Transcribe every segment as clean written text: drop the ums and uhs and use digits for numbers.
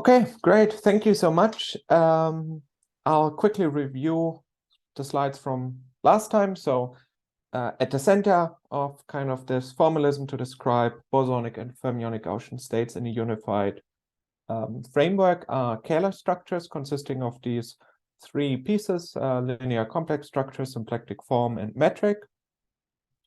Okay, great. Thank you so much. I'll quickly review the slides from last time. So at the center of kind of this formalism to describe bosonic and fermionic Gaussian states in a unified framework are Kähler structures consisting of these three pieces, linear complex structure, symplectic form, and metric.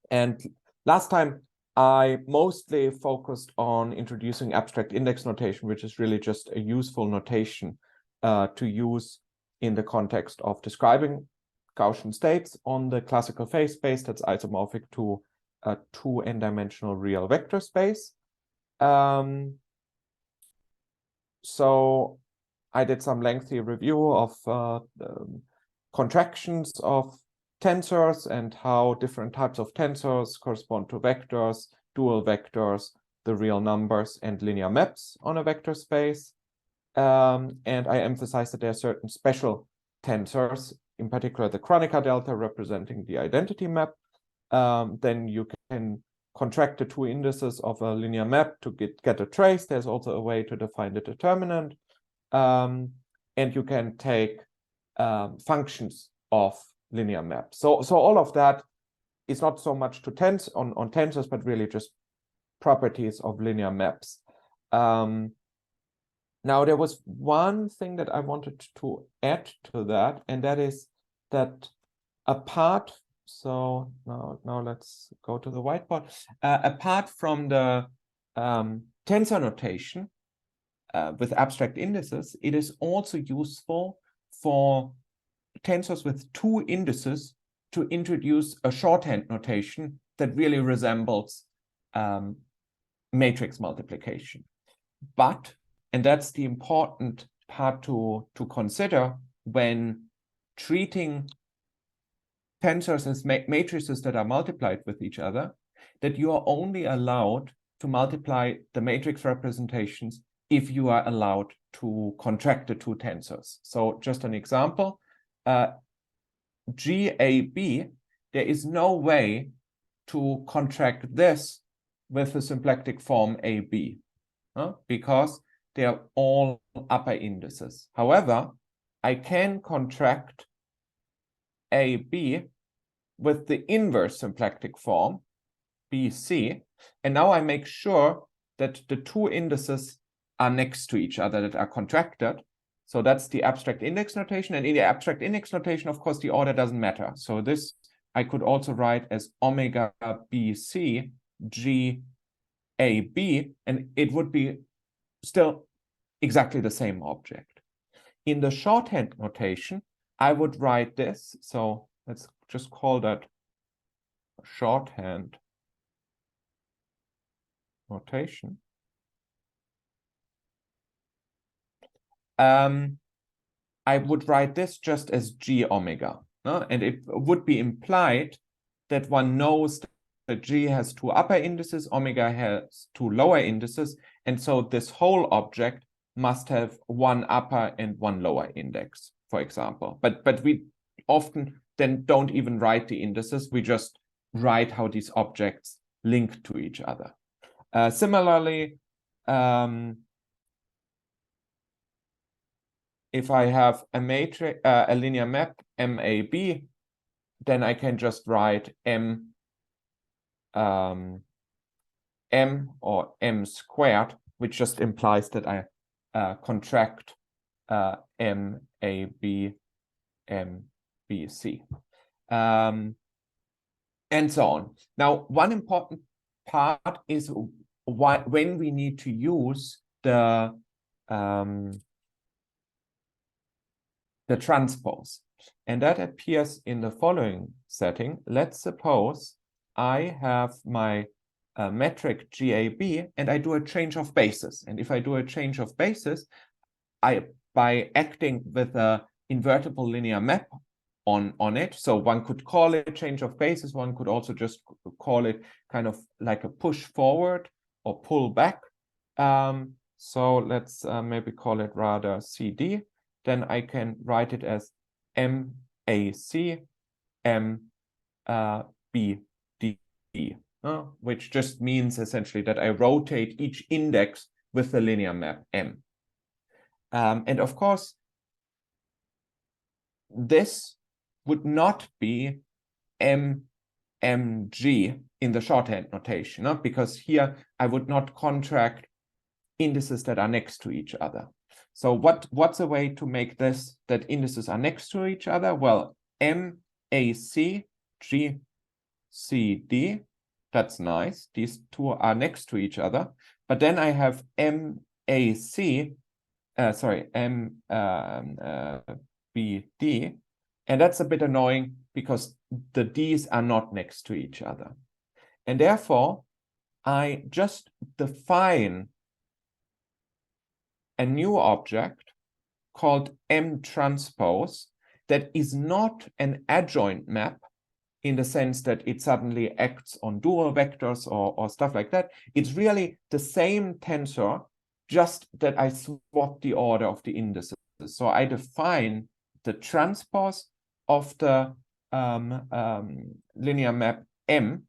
And last time, I mostly focused on introducing abstract index notation, which is really just a useful notation to use in the context of describing Gaussian states on the classical phase space that's isomorphic to a 2n-dimensional real vector space. So I did some lengthy review of contractions of tensors and how different types of tensors correspond to vectors, dual vectors, the real numbers, and linear maps on a vector space. And I emphasized that there are certain special tensors, in particular the Kronecker delta representing the identity map. Then you can contract the two indices of a linear map to get a trace. There's also a way to define the determinant. And you can take functions of linear maps. So all of that is not so much to on tensors, but really just properties of linear maps. Now, there was one thing that I wanted to add to that, and that is that apart, so now let's go to the whiteboard. Apart from the tensor notation with abstract indices, it is also useful for tensors with two indices to introduce a shorthand notation that really resembles matrix multiplication. But, and that's the important part to consider when treating tensors as matrices that are multiplied with each other, that you are only allowed to multiply the matrix representations if you are allowed to contract the two tensors. So just an example, GAB, there is no way to contract this with the symplectic form AB, because they are all upper indices. However, I can contract AB with the inverse symplectic form, BC, and now I make sure that the two indices are next to each other that are contracted. So that's the abstract index notation. And in the abstract index notation, of course, the order doesn't matter. So this I could also write as omega BC GAB, and it would be still exactly the same object. In the shorthand notation, I would write this. So let's just call that shorthand notation. I would write this just as G omega. And it would be implied that one knows that G has two upper indices, omega has two lower indices, and so this whole object must have one upper and one lower index, for example. But we often then don't even write the indices, we just write how these objects link to each other. Similarly, if I have a matrix, a linear map MAB, then I can just write M or M squared, which just implies that I contract MAB MBC, and so on. Now, one important part is when we need to use the transpose, and that appears in the following setting. Let's suppose I have my metric GAB and I do a change of basis. And if I do a change of basis, by acting with a invertible linear map on it, so one could call it change of basis, one could also just call it kind of like a push forward or pull back. So let's maybe call it rather CD. Then I can write it as MAC MBD, which just means essentially that I rotate each index with the linear map M. And of course, this would not be MMG in the shorthand notation, no? Because here I would not contract indices that are next to each other. So what's a way to make this that indices are next to each other? Well, MAC, GCD, that's nice. These two are next to each other. But then I have MBD, and that's a bit annoying because the D's are not next to each other. And therefore, I just define a new object called M transpose that is not an adjoint map in the sense that it suddenly acts on dual vectors or stuff like that. It's really the same tensor, just that I swap the order of the indices. So I define the transpose of the linear map M,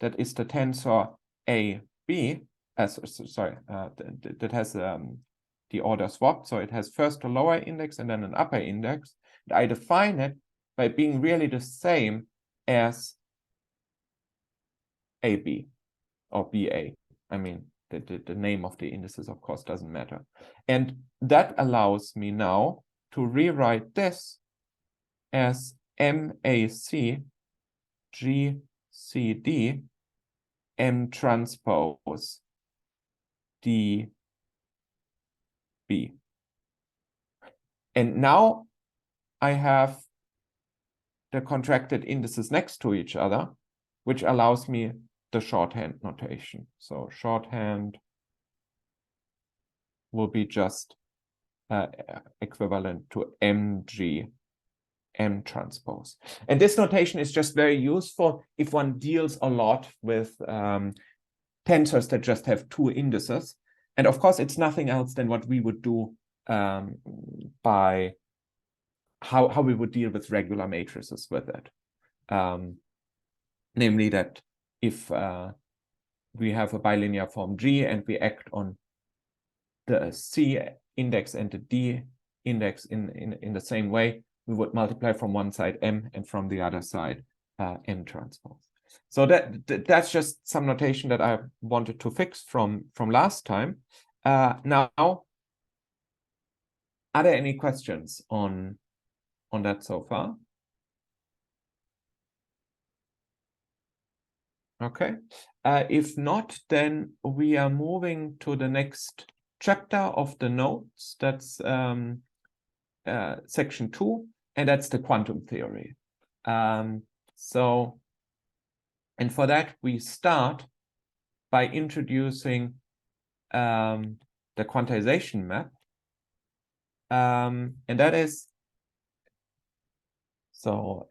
that is the tensor AB, that has the order swapped. So it has first a lower index and then an upper index. And I define it by being really the same as AB or BA. I mean, the name of the indices, of course, doesn't matter. And that allows me now to rewrite this as MAC GCD M transpose DB. And now I have the contracted indices next to each other, which allows me the shorthand notation. So shorthand will be just equivalent to MG M transpose. And this notation is just very useful if one deals a lot with tensors that just have two indices. And of course, it's nothing else than what we would do by how we would deal with regular matrices with it. Namely that if we have a bilinear form G and we act on the C index and the D index in the same way, we would multiply from one side M and from the other side M transpose. So that's just some notation that I wanted to fix from last time. Now, are there any questions on that so far? Okay. If not, then we are moving to the next chapter of the notes. That's section 2, and that's the quantum theory. And for that, we start by introducing the quantization map. And that is, so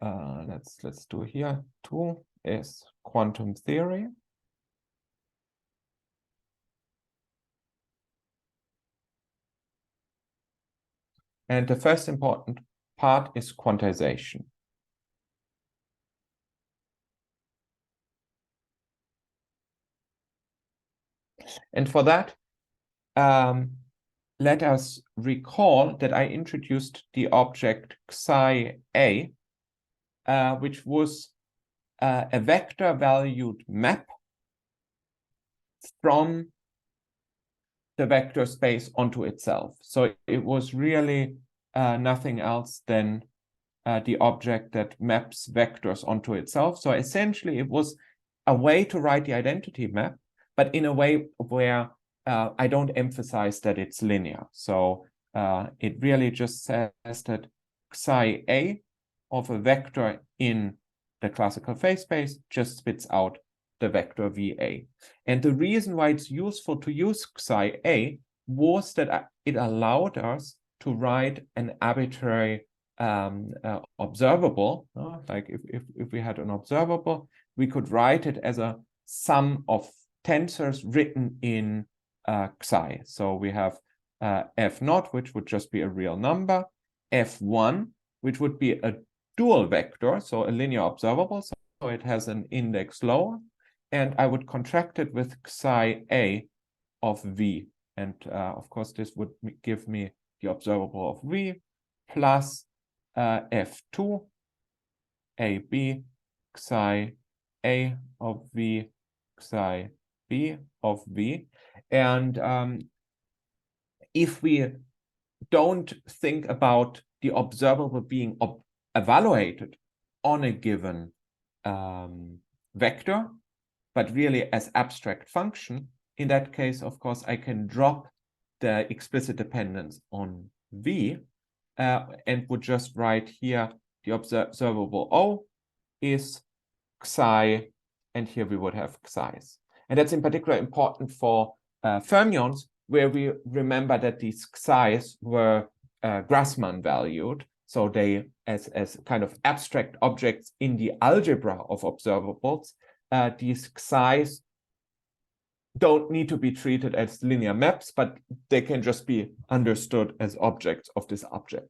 let's do here. 2 is quantum theory. And the first important part is quantization. And for that, let us recall that I introduced the object psi A, which was a vector valued map from the vector space onto itself. So it was really nothing else than the object that maps vectors onto itself. So essentially, it was a way to write the identity map, but in a way where I don't emphasize that it's linear. So it really just says that psi A of a vector in the classical phase space just spits out the vector VA. And the reason why it's useful to use psi A was that it allowed us to write an arbitrary observable. Like if we had an observable, we could write it as a sum of tensors written in psi. So we have F0, which would just be a real number, F1, which would be a dual vector, so a linear observable, so it has an index lower, and I would contract it with psi A of V. And of course, this would give me the observable of V, plus F2 AB psi A of V psi B of V. And if we don't think about the observable being evaluated on a given vector, but really as abstract function, in that case, of course, I can drop the explicit dependence on V and would just write here the observable O is psi, and here we would have psi's. And that's in particular important for fermions, where we remember that these psi's were Grassmann valued. So they, as kind of abstract objects in the algebra of observables, these psi's don't need to be treated as linear maps, but they can just be understood as objects of this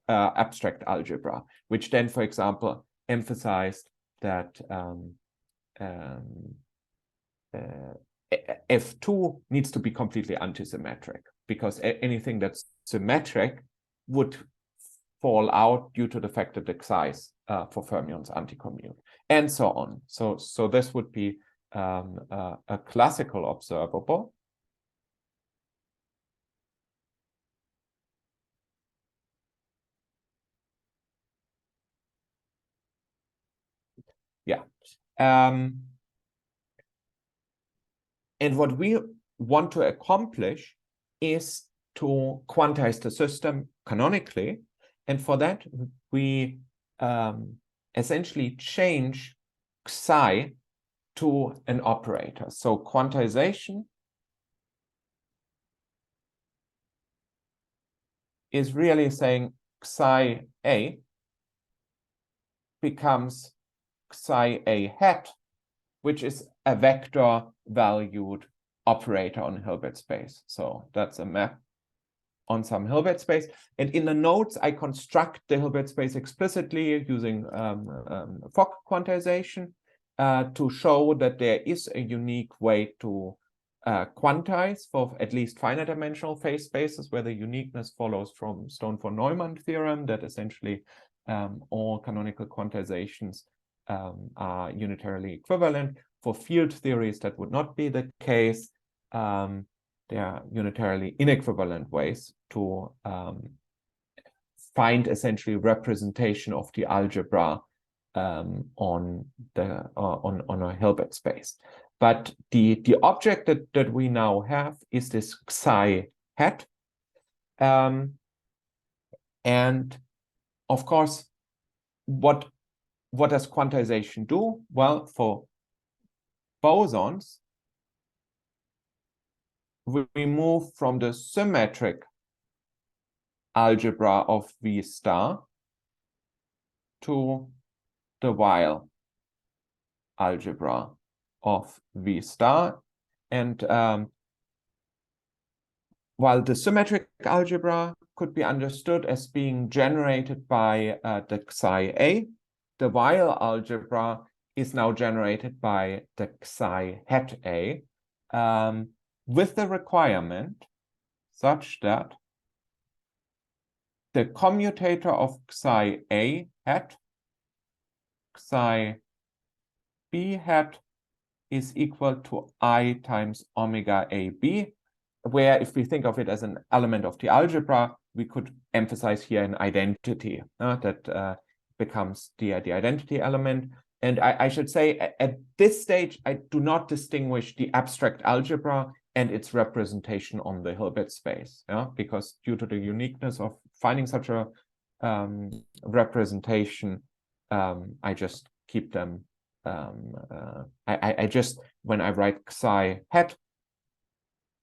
abstract algebra, which then, for example, emphasized that F2 needs to be completely antisymmetric, because anything that's symmetric would fall out due to the fact that the psi's for fermions anticommute, and so on. So this would be a classical observable. Yeah. And what we want to accomplish is to quantize the system canonically. And for that, we essentially change psi to an operator. So quantization is really saying psi A becomes psi A hat, which is a vector valued operator on Hilbert space. So that's a map on some Hilbert space. And in the notes, I construct the Hilbert space explicitly using Fock quantization to show that there is a unique way to quantize for at least finite dimensional phase spaces, where the uniqueness follows from Stone-von-Neumann theorem, that essentially all canonical quantizations are unitarily equivalent. For field theories, that would not be the case. There are unitarily inequivalent ways to find essentially representation of the algebra on a Hilbert space. But the object that we now have is this psi hat. And of course, what does quantization do? Well, for bosons, we move from the symmetric algebra of V star to the Weil algebra of V star. And while the symmetric algebra could be understood as being generated by the psi A, the Weil algebra is now generated by the psi hat A, with the requirement such that the commutator of psi A hat, psi B hat is equal to I times omega AB, where if we think of it as an element of the algebra, we could emphasize here an identity that becomes the identity element. And I should say at this stage, I do not distinguish the abstract algebra and its representation on the Hilbert space, because due to the uniqueness of finding such a representation, I just keep them. I just, when I write psi hat,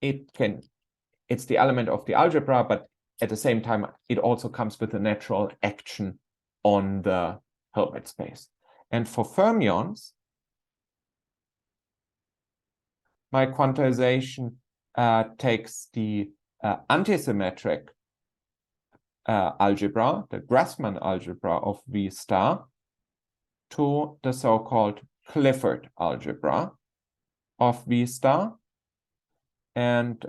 it's the element of the algebra, but at the same time, it also comes with a natural action on the Hilbert space. And for fermions, my quantization takes the antisymmetric algebra, the Grassmann algebra of V star, to the so-called Clifford algebra of V star. And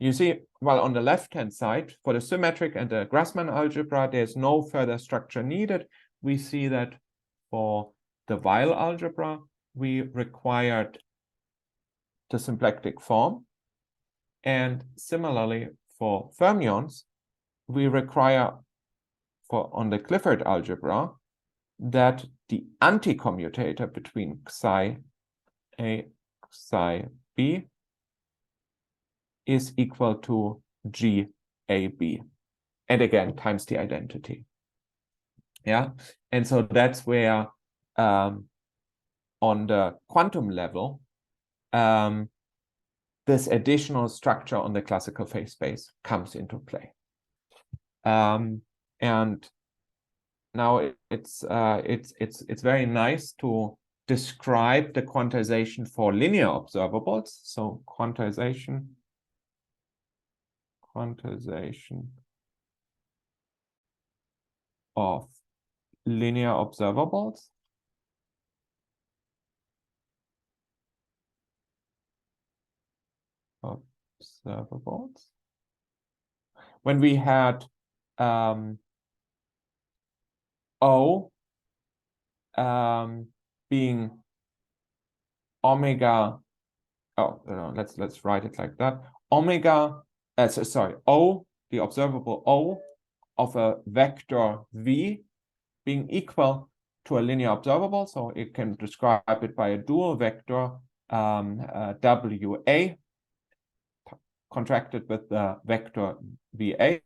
You see, well, on the left-hand side, for the symmetric and the Grassmann algebra, there's no further structure needed. We see that for the Weil algebra, we required the symplectic form. And similarly, for fermions, we require, on the Clifford algebra, that the anti-commutator between psi A, psi B is equal to GAB. And again, times the identity. Yeah, and so that's where on the quantum level, this additional structure on the classical phase space comes into play. And now it's very nice to describe the quantization for linear observables. So quantization of linear observables. When we had O being omega, let's write it like that. Omega, O, the observable O of a vector V being equal to a linear observable. So it can describe it by a dual vector WA contracted with the vector VA,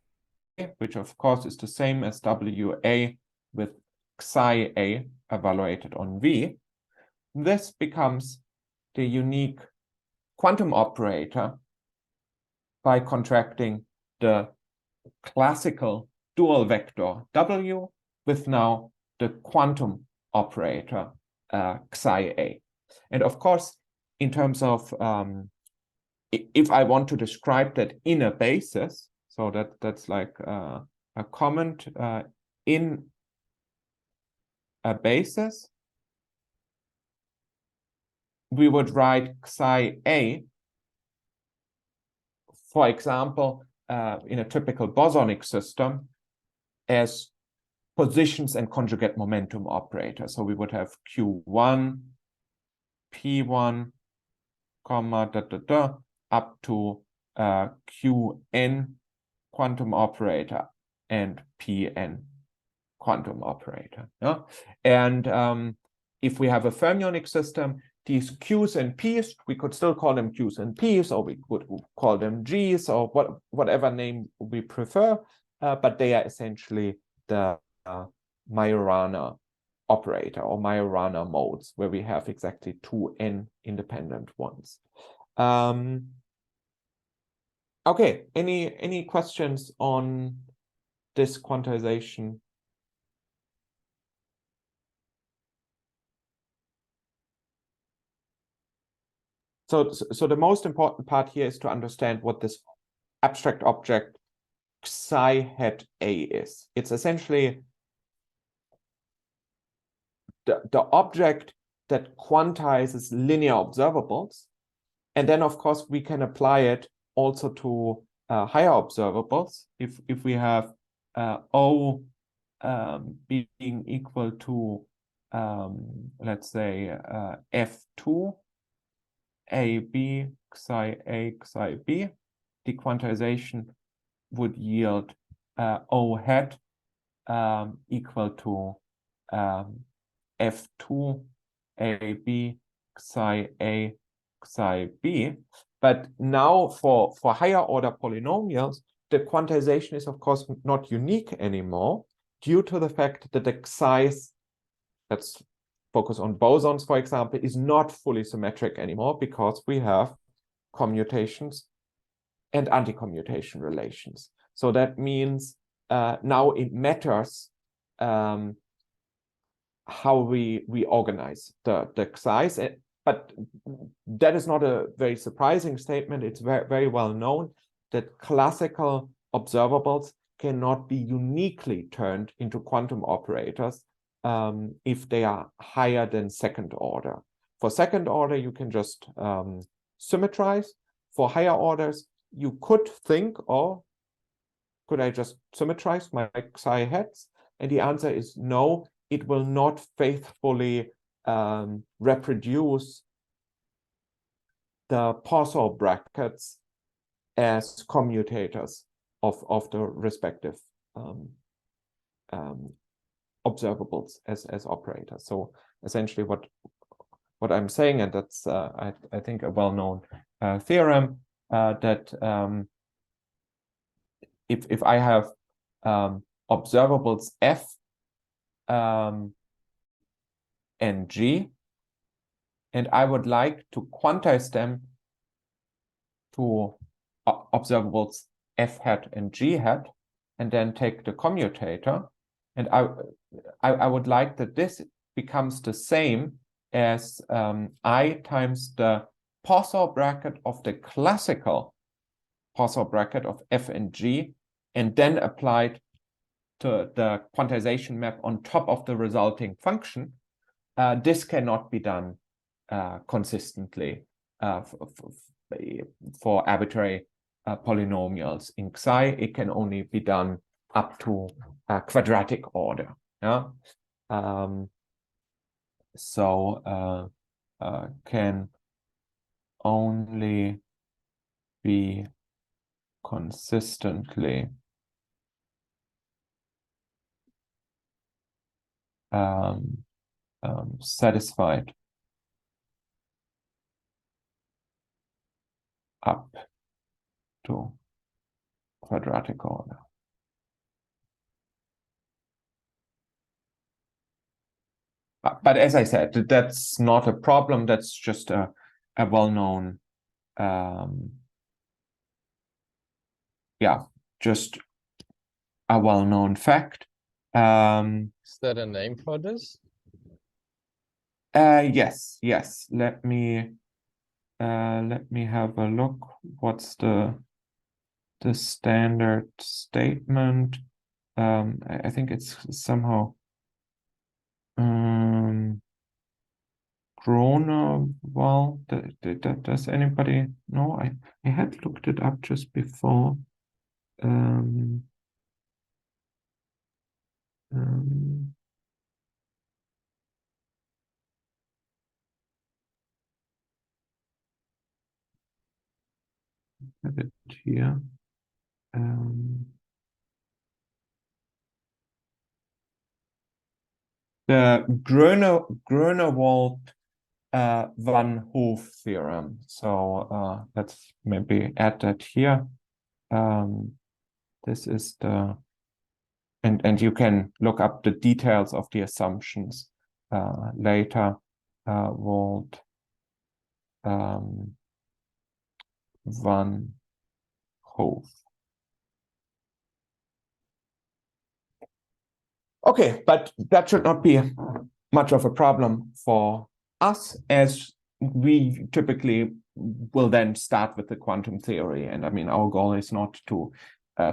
which of course is the same as WA with psi A evaluated on V. This becomes the unique quantum operator by contracting the classical dual vector W with now the quantum operator psi A. And of course, in terms of if I want to describe that in a basis, so that's like a comment in a basis, we would write psi A, for example, in a typical bosonic system as positions and conjugate momentum operator. So we would have Q1, P1, comma, up to Qn quantum operator and Pn quantum operator. Yeah? And if we have a fermionic system, these Qs and Ps, we could still call them Qs and Ps, or we could call them Gs, or whatever name we prefer, but they are essentially the Majorana operator or Majorana modes, where we have exactly two n independent ones. Okay, any questions on this quantization? So the most important part here is to understand what this abstract object psi hat A is. It's essentially the object that quantizes linear observables. And then, of course, we can apply it also to higher observables. If we have O being equal to, let's say, F2, AB, psi A, psi B, the quantization would yield O hat equal to F2, AB, psi A, psi B. But now for higher order polynomials, the quantization is of course not unique anymore due to the fact that the size, let's focus on bosons, for example, is not fully symmetric anymore because we have commutations and anti-commutation relations. So that means now it matters how we organize the size. But that is not a very surprising statement. It's very, very well known that classical observables cannot be uniquely turned into quantum operators if they are higher than second order. For second order, you can just symmetrize. For higher orders, you could think, oh, could I just symmetrize my psi heads? And the answer is no, it will not faithfully reproduce the Poisson brackets as commutators of the respective observables as operators. So essentially what I'm saying, and that's I think a well-known theorem, that if I have observables F and G, and I would like to quantize them to observables F hat and G hat, and then take the commutator, and I would like that this becomes the same as I times the Poisson bracket of the classical Poisson bracket of F and G, and then applied to the quantization map on top of the resulting function. This cannot be done consistently for arbitrary polynomials in Xi. It can only be done up to quadratic order. Yeah. So can only be consistently satisfied up to quadratic order. But as I said, that's not a problem. That's just a well-known, just a well-known fact. Is that a name for this? Yes. Let me have a look. What's the standard statement? I think it's somehow Well, does anybody know? I had looked it up just before. Have it here. The Gröner-Wald Van Hoof theorem. So let's maybe add that here. This is the, and you can look up the details of the assumptions later. Wald Van Hoof. Okay, but that should not be much of a problem for us, as we typically will then start with the quantum theory. And I mean, our goal is not to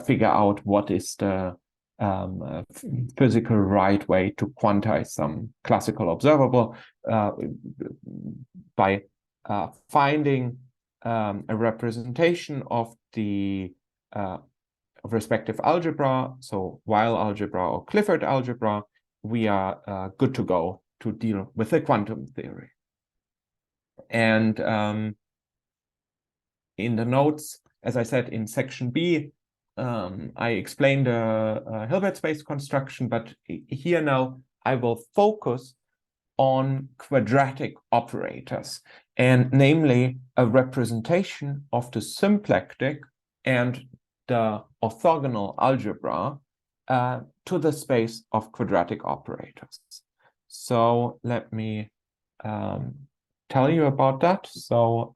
figure out what is the physical right way to quantize some classical observable by finding a representation of the respective algebra, so Weil algebra or Clifford algebra, we are good to go to deal with the quantum theory. And in the notes, as I said, in section B, I explained the Hilbert space construction, but here now I will focus on quadratic operators, and namely a representation of the symplectic and the orthogonal algebra to the space of quadratic operators. So let me tell you about that. So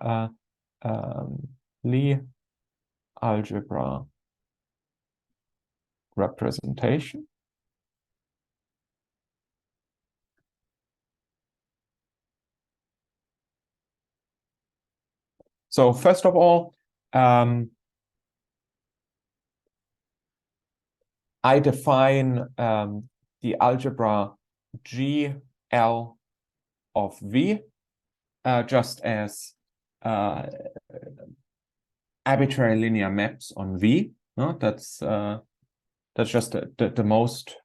Lie algebra representation. So first of all, I define the algebra GL of V just as arbitrary linear maps on V. No, that's just the most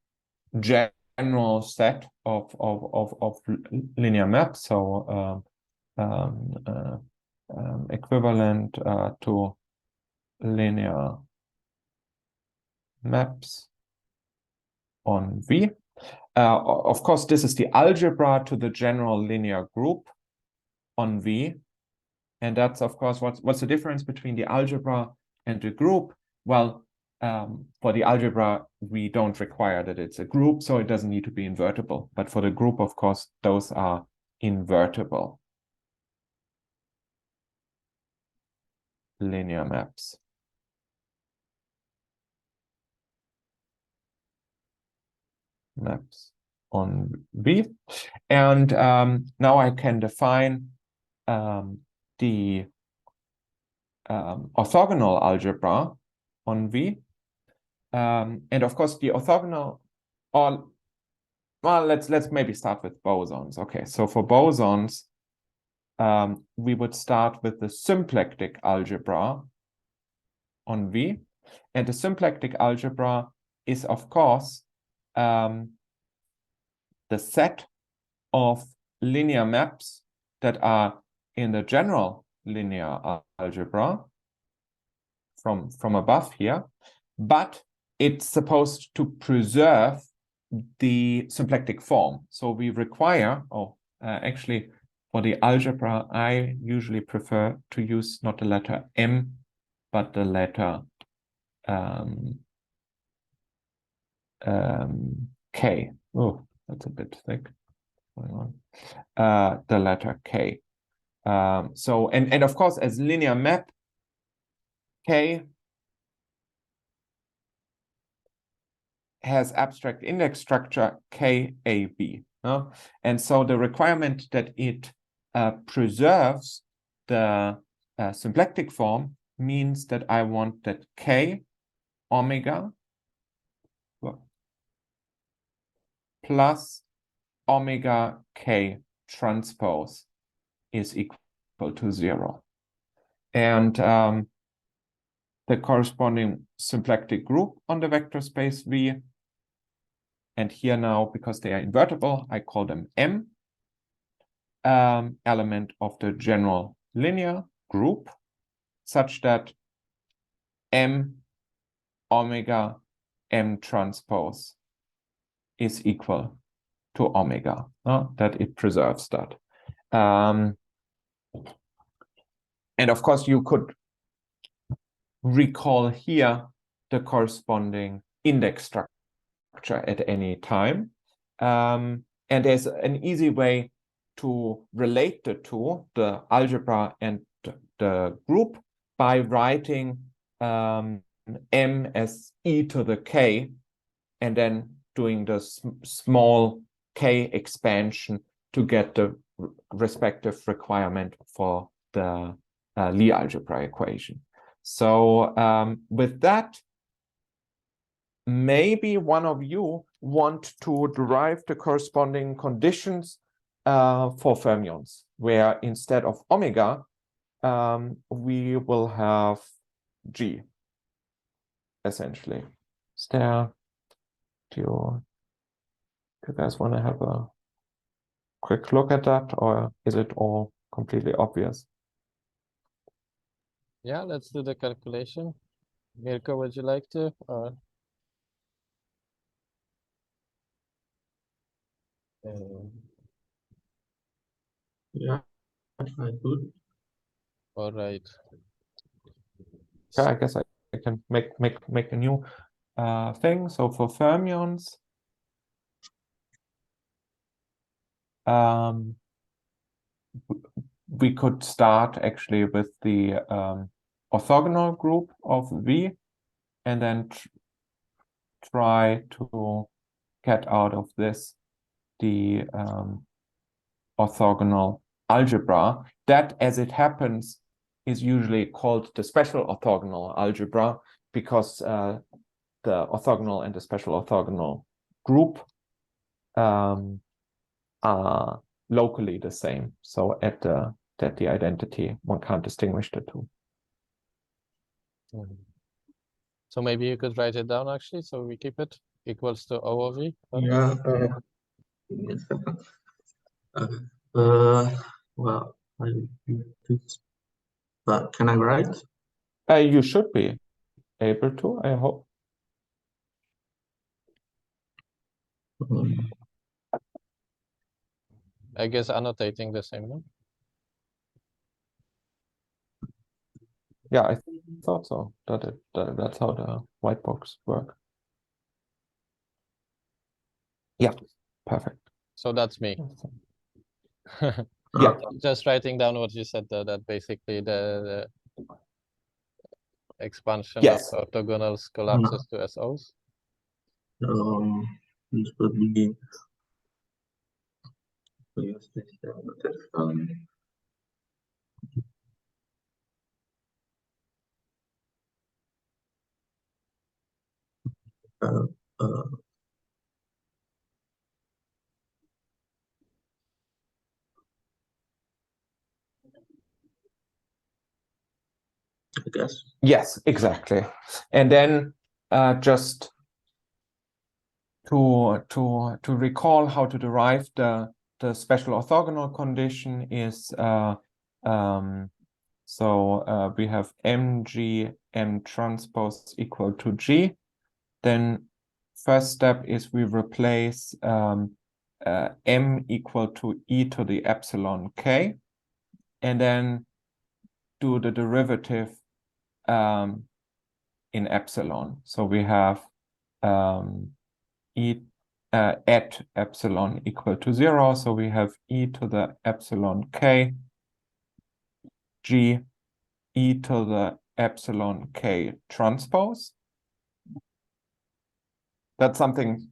general set of linear maps. So equivalent to linear maps on V. Of course, this is the algebra to the general linear group on V. And that's, of course, what's the difference between the algebra and the group? Well, for the algebra, we don't require that it's a group, so it doesn't need to be invertible. But for the group, of course, those are invertible linear maps. Maps on V. And now I can define the orthogonal algebra on V. And of course, the orthogonal, well, let's maybe start with bosons. Okay, so for bosons, we would start with the symplectic algebra on V. And the symplectic algebra is, of course, the set of linear maps that are in the general linear algebra from above here, but it's supposed to preserve the symplectic form. So we require, actually, for the algebra, I usually prefer to use not the letter M, but the letter K. Oh, that's a bit thick. The letter K. So, and of course, as linear map, K has abstract index structure KAB. And so the requirement that it preserves the symplectic form means that I want that K omega plus omega K transpose is equal to 0. And the corresponding symplectic group on the vector space V, and here now, because they are invertible, I call them M, element of the general linear group, such that M omega M transpose is equal to omega, that it preserves that. And of course, you could recall here the corresponding index structure at any time. And there's an easy way to relate the two, the algebra and the group, by writing M as e to the k, and then doing the small k expansion to get the respective requirement for the Lie algebra equation. So with that, maybe one of you want to derive the corresponding conditions for fermions, where instead of omega, we will have G, essentially. Do you guys want to have a quick look at that, or is it all completely obvious? Yeah, let's do the calculation. Mirko, would you like to? Yeah, I could. All right. Yeah, I guess I can make a new thing. So for fermions, we could start actually with the orthogonal group of V, and then try to get out of this the orthogonal algebra. That, as it happens, is usually called the special orthogonal algebra, because the orthogonal and the special orthogonal group are locally the same. So at the identity, one can't distinguish the two. Mhm. So maybe you could write it down actually, so we keep it equals to O of E. Yeah. Give me a second. Well, I do this, but can I write? You should be able to, I hope. I guess annotating the same one. Yeah, I thought so. That's how the white box work. Yeah, perfect. So that's me. Yeah. Just writing down what you said there, that basically the expansion Yes. of orthogonals collapses to SOs. This would be I guess. Yes, exactly. And then just to recall how to derive the special orthogonal condition is we have mg m transpose equal to g. Then first step is we replace m equal to e to the epsilon k, and then do the derivative in epsilon. So we have e at epsilon equal to 0. So we have e to the epsilon k g e to the epsilon k transpose. That's something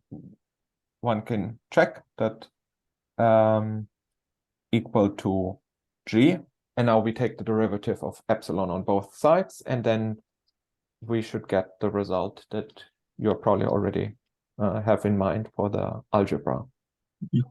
one can check, that equal to g. And now we take the derivative of epsilon on both sides, and then we should get the result that you're probably already have in mind for the algebra. Yeah.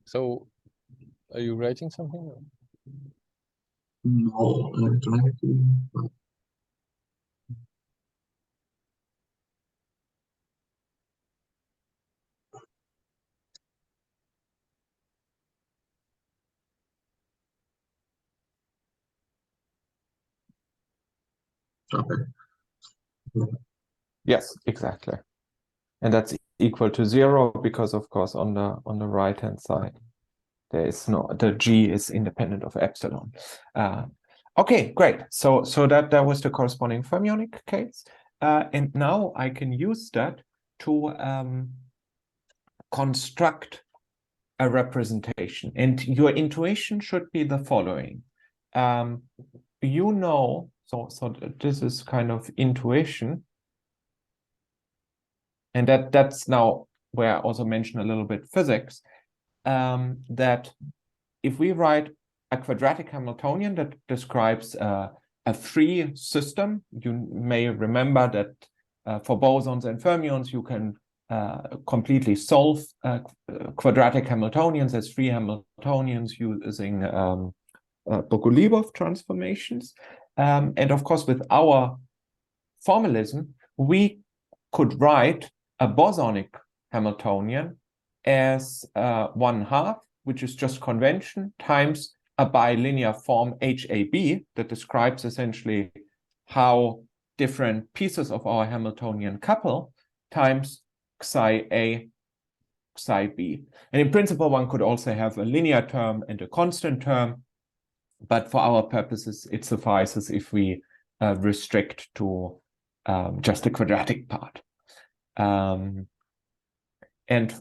So are you writing something? No, I'm trying to. Okay. Yes, exactly. And that's equal to 0 because, of course, on the right hand side there is the g is independent of epsilon. Okay, great. So that was the corresponding fermionic case, and now I can use that to construct a representation. And your intuition should be the following. So this is kind of intuition. And that's now where I also mentioned a little bit physics, that if we write a quadratic Hamiltonian that describes a free system, you may remember that for bosons and fermions, you can completely solve quadratic Hamiltonians as free Hamiltonians using Bogoliubov transformations. And of course, with our formalism, we could write a bosonic Hamiltonian as 1/2, which is just convention, times a bilinear form HAB that describes essentially how different pieces of our Hamiltonian couple, times psi A, psi B. And in principle, one could also have a linear term and a constant term, but for our purposes, it suffices if we restrict to just the quadratic part. And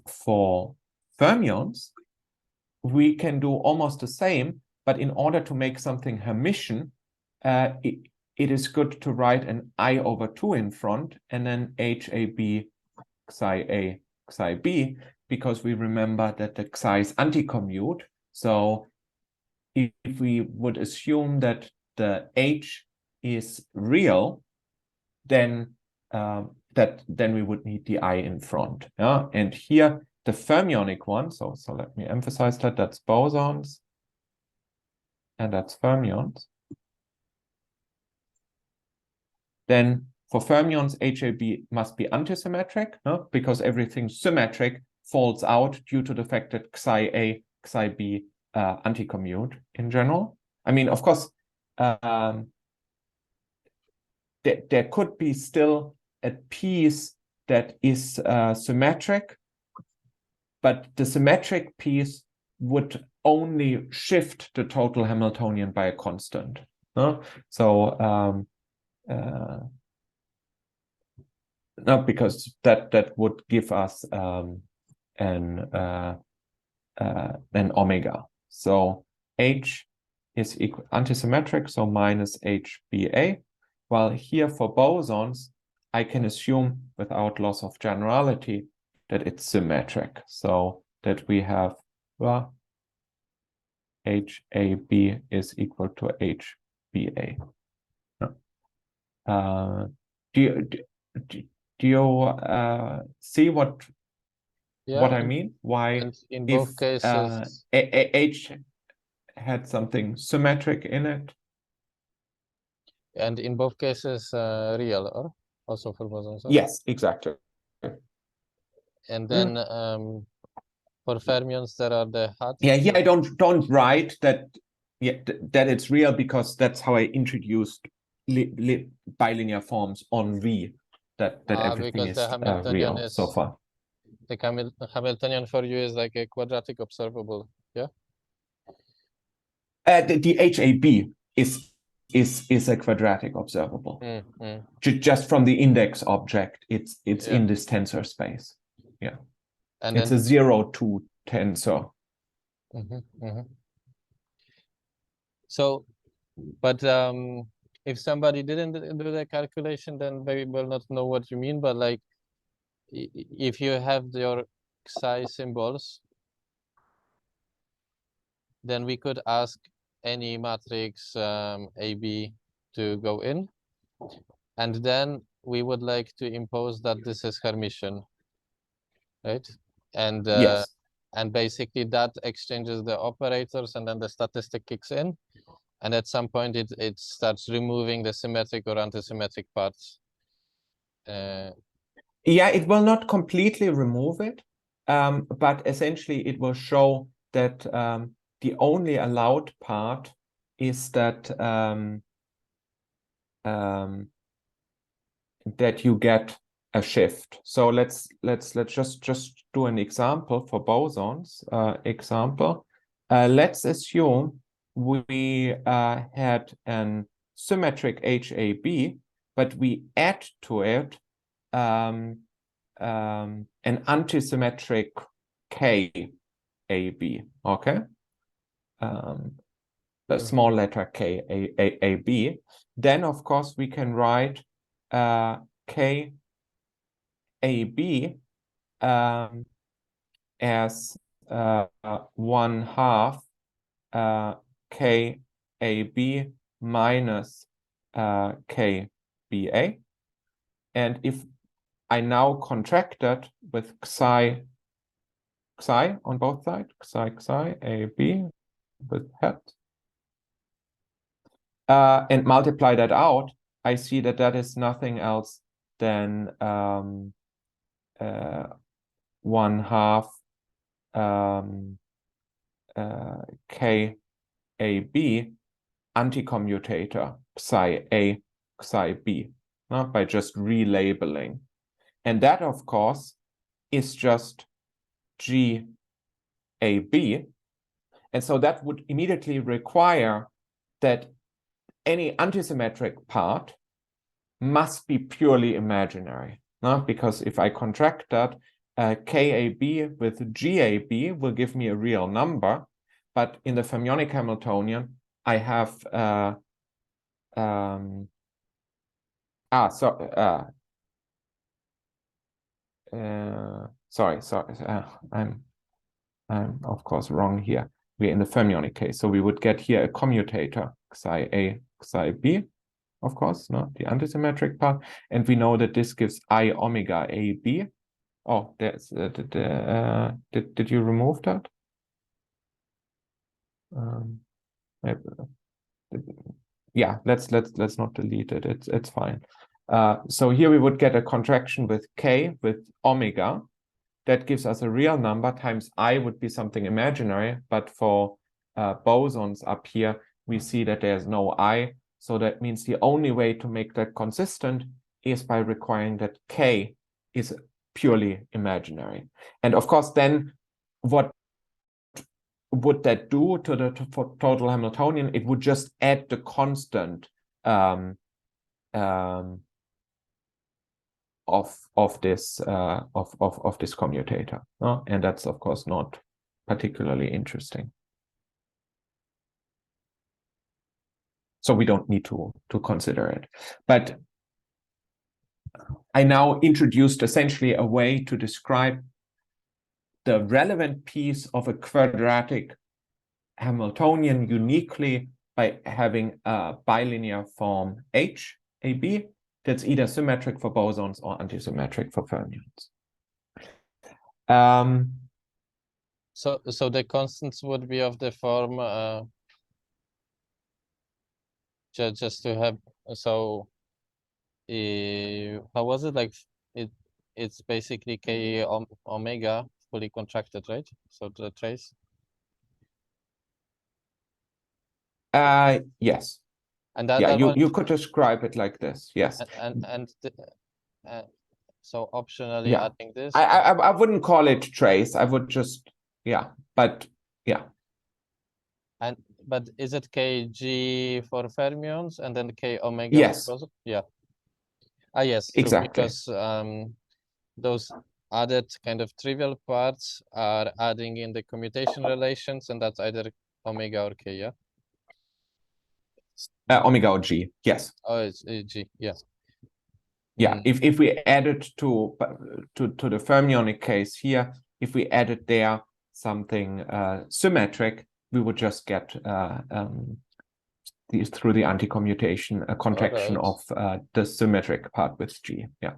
for fermions, we can do almost the same, but in order to make something Hermitian, it is good to write an I/2 in front and then HAB psi A psi B, because we remember that the psi is anti-commute. So if we would assume that the H is real, then then we would need the I in front. Yeah, and here the fermionic one. So let me emphasize that that's bosons, and that's fermions. Then for fermions, HAB must be antisymmetric, because everything symmetric falls out due to the fact that psi A, psi B anti-commute in general. I mean, of course, there could be still a piece that is symmetric, but the symmetric piece would only shift the total Hamiltonian by a constant. So not because that would give us an omega. So H is equal antisymmetric, so minus HBA. While here for bosons, I can assume without loss of generality that it's symmetric. So that we have HAB is equal to HBA. Do you see what I mean? Why in both cases H had something symmetric in it? And in both cases real, or also for bosons? Yes, exactly. And then for fermions there are the hats. Yeah, here I don't write that that it's real, because that's how I introduced bilinear forms on V, that everything is real so far. The Hamiltonian for you is like a quadratic observable, yeah? The HAB is a quadratic observable. Just from the index object, it's in this tensor space. Yeah, and it's a 0-2 tensor. So, but if somebody didn't do the calculation, then they will not know what you mean. But like, if you have your psi symbols, then we could ask any matrix AB to go in, and then we would like to impose that this is Hermitian, right? And yes, and basically that exchanges the operators, and then the statistic kicks in, and at some point it starts removing the symmetric or antisymmetric parts. Yeah, it will not completely remove it, but essentially it will show that the only allowed part is that that you get a shift. So let's just do an example for bosons. Let's assume we had an symmetric HAB, but we add to it an antisymmetric KAB, okay? The small letter KAB. Then, of course, we can write KAB as 1/2 KAB minus KBA. And if I now contract that with psi on both sides, psi AB with hat, and multiply that out, I see that that is nothing else than 1/2 KAB anticommutator psi A, psi B, by just relabeling. And that, of course, is just GAB. And so that would immediately require that any antisymmetric part must be purely imaginary, no? Because if I contract that, KAB with GAB will give me a real number, but in the fermionic Hamiltonian, I have sorry, I'm of course wrong here. We're in the fermionic case, so we would get here a commutator psi A, psi B, of course, not the antisymmetric part, and we know that this gives I omega AB. Oh, there's did you remove that? Yeah, let's not delete it. It's fine. So here we would get a contraction with K with omega. That gives us a real number times I would be something imaginary, but for bosons up here, we see that there's no I. So that means the only way to make that consistent is by requiring that K is purely imaginary. And of course, then what would that do to the total Hamiltonian? It would just add the constant of this commutator, no? And that's of course not particularly interesting. So we don't need to consider it. But I now introduced essentially a way to describe the relevant piece of a quadratic Hamiltonian uniquely by having a bilinear form H, AB, that's either symmetric for bosons or antisymmetric for fermions. So the constants would be of the form just to have, so how was it, like it's basically K omega fully contracted, right? So the trace. Yes. And that, yeah, that you could describe it like this. Yes. So optionally Yeah. adding this. I wouldn't call it trace. I would just, yeah, but yeah. But is it Kg for fermions and then K omega? Yes. For bosons? Yeah. Yes, true, Exactly. because those added kind of trivial parts are adding in the commutation relations, and that's either omega or K, yeah? Omega or G, yes. Oh, it's G, yeah. Yeah, if we add it to the fermionic case here, if we added there something symmetric, we would just get through the anti-commutation a contraction of the symmetric part with G. Yeah,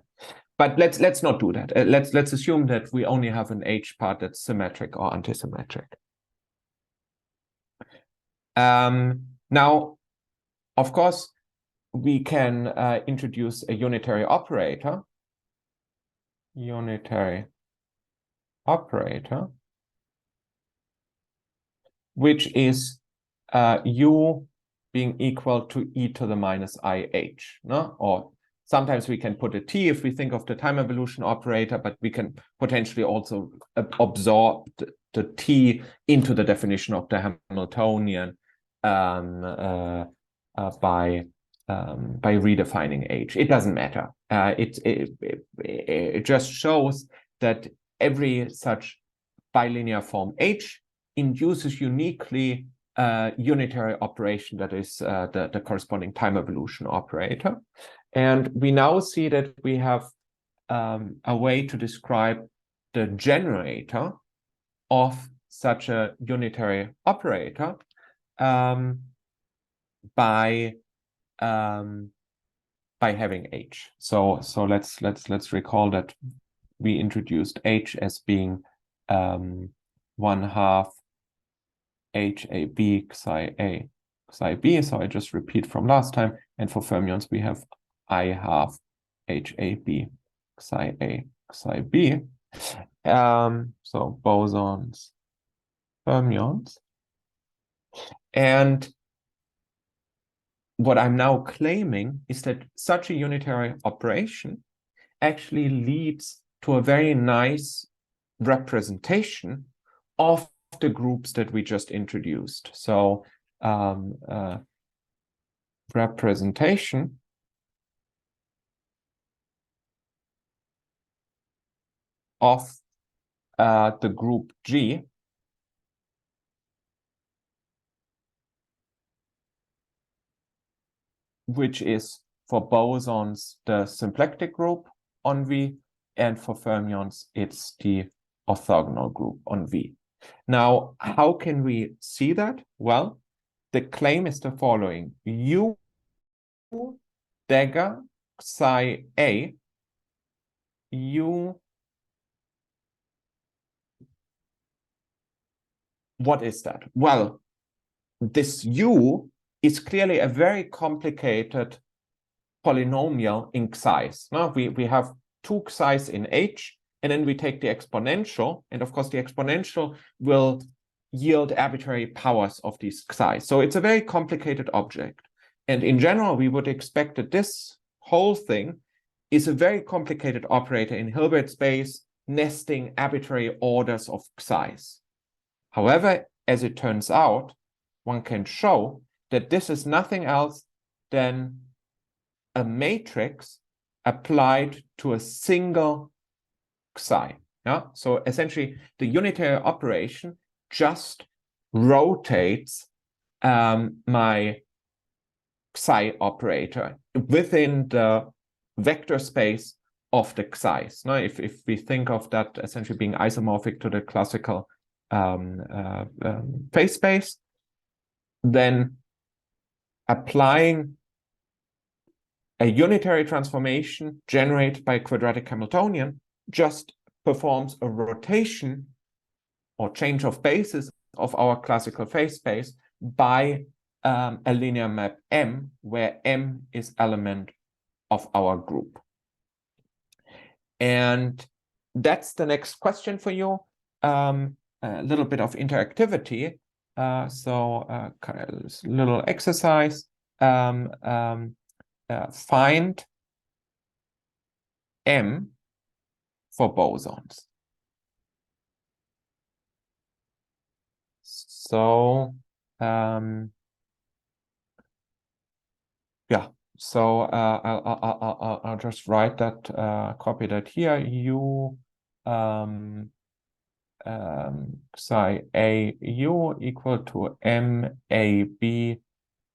but let's not do that. Let's assume that we only have an H part that's symmetric or antisymmetric. Now, of course, we can introduce a unitary operator. Which is U being equal to e to the minus IH, no? Or sometimes we can put a T if we think of the time evolution operator, but we can potentially also absorb the T into the definition of the Hamiltonian by redefining H. It doesn't matter. It just shows that every such bilinear form H induces uniquely unitary operation that is the corresponding time evolution operator. And we now see that we have a way to describe the generator of such a unitary operator by having H. So let's recall that we introduced H as being 1/2 HAB psi A psi B. So I just repeat from last time. And for fermions, we have I/2 HAB psi A psi B. So bosons, fermions. And what I'm now claiming is that such a unitary operation actually leads to a very nice representation of the groups that we just introduced. So representation of the group G, which is for bosons the symplectic group on V, and for fermions it's the orthogonal group on V. Now, how can we see that? Well, the claim is the following: U dagger psi A, U, what is that? Well, this U is clearly a very complicated polynomial in xi's. Now we have two xi's in H, and then we take the exponential, and of course the exponential will yield arbitrary powers of these xi's. So it's a very complicated object. And in general, we would expect that this whole thing is a very complicated operator in Hilbert space, nesting arbitrary orders of xi's. However, as it turns out, one can show that this is nothing else than a matrix applied to a single psi. Yeah? So essentially, the unitary operation just rotates my psi operator within the vector space of the xi's. Now, if we think of that essentially being isomorphic to the classical phase space, then applying a unitary transformation generated by a quadratic Hamiltonian just performs a rotation or change of basis of our classical phase space by a linear map M, where M is element of our group. And that's the next question for you. A little bit of interactivity. So little exercise. Find M for bosons. So yeah, so I'll just write that, copy that here. U psi A U equal to M A B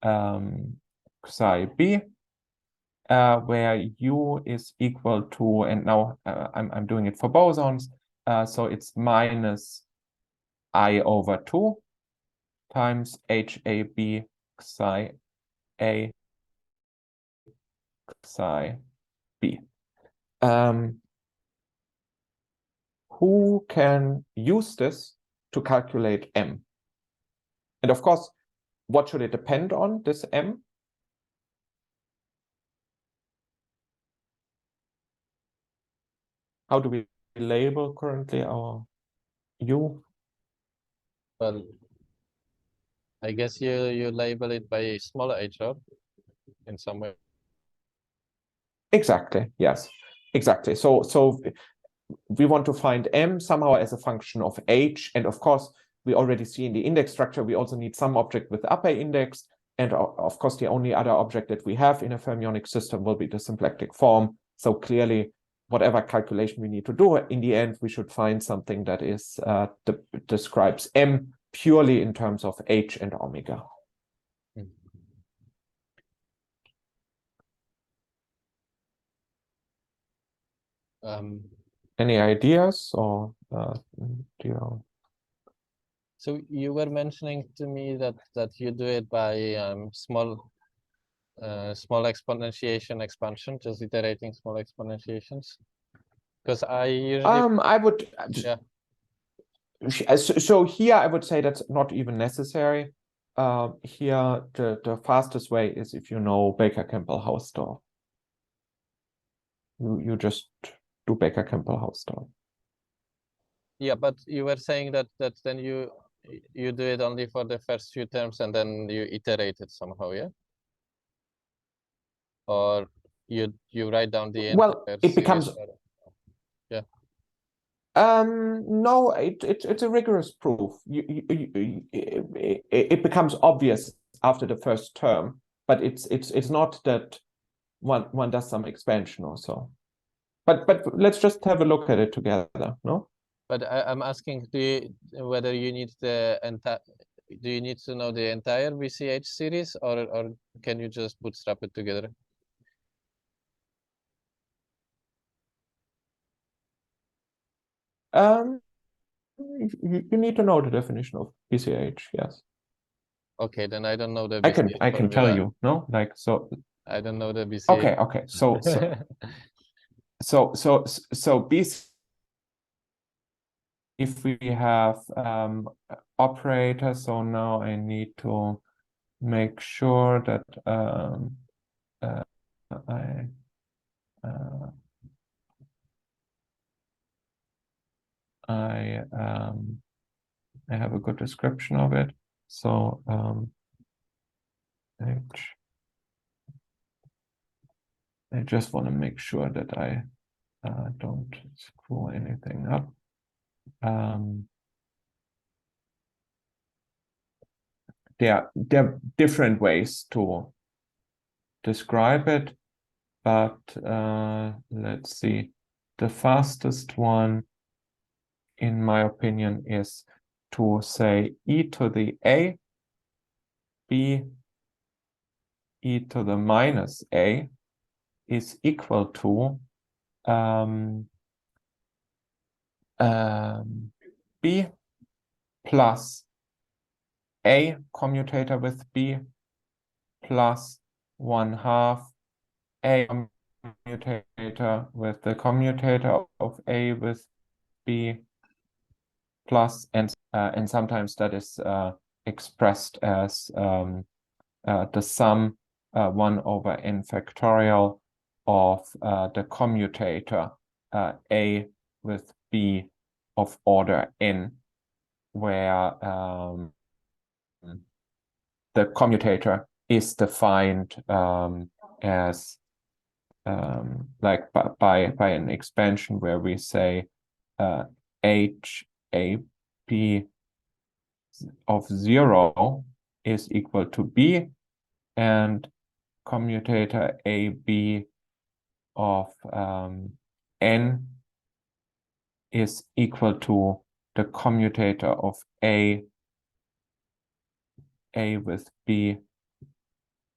psi B, where U is equal to, and now I'm doing it for bosons, so it's minus I over 2 times HAB psi A psi B. Who can use this to calculate M? And of course, what should it depend on, this M? How do we label currently our U? Well, I guess you label it by smaller HR in some way. Exactly, yes, exactly. So we want to find M somehow as a function of H, and of course, we already see in the index structure, we also need some object with upper index, and of course, the only other object that we have in a fermionic system will be the symplectic form. So clearly, whatever calculation we need to do, in the end, we should find something that is describes M purely in terms of H and omega. Any ideas, or do you? So you were mentioning to me that you do it by small exponentiation expansion, just iterating small exponentiations. Because I usually I would. Yeah. So here I would say that's not even necessary. Here the fastest way is if you know Baker-Campbell-Hausdorff. You just do Baker-Campbell-Hausdorff. Yeah, but you were saying that then you do it only for the first few terms and then you iterate it somehow, yeah? Or you write down the Well, it becomes series, yeah. No, it's a rigorous proof. It becomes obvious after the first term, but it's not that one does some expansion or so. But let's just have a look at it together, no? But I'm asking, whether you need the entire, do you need to know the entire BCH series, or can you just bootstrap it together? You need to know the definition of BCH, yes. Okay, then I don't know the I BCH can tell formula. you, no? Like, so I don't know the BCH. okay. So BC, if we have operators, so now I need to make sure that I have a good description of it. So I just want to make sure that I don't screw anything up. There are different ways to describe it, but let's see. The fastest one, in my opinion, is to say e to the a, b, e to the minus a is equal to b plus a commutator with b plus 1/2 a commutator with the commutator of a with b plus, and sometimes that is expressed as the sum 1 over n factorial of the commutator a with b of order n, where the commutator is defined as like by an expansion where we say h a p of 0 is equal to b, and commutator a b of n is equal to the commutator of a with b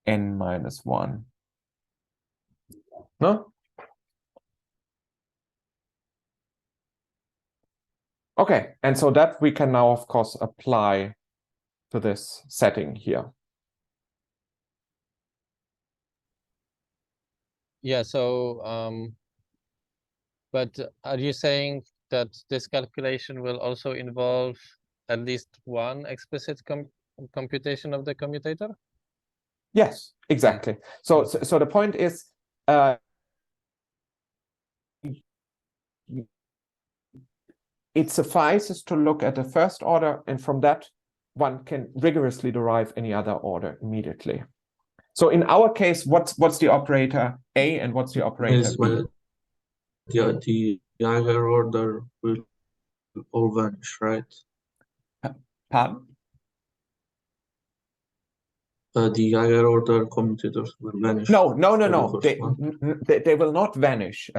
n minus 1. No? Okay, and so that we can now, of course, apply to this setting here. Yeah, so but are you saying that this calculation will also involve at least one explicit computation of the commutator? Yes, exactly. So the point is, it suffices to look at the first order, and from that one can rigorously derive any other order immediately. So in our case, what's the operator A and what's the operator B? The higher order will all vanish, right? Pardon? The higher order commutators will vanish. No. They will not vanish.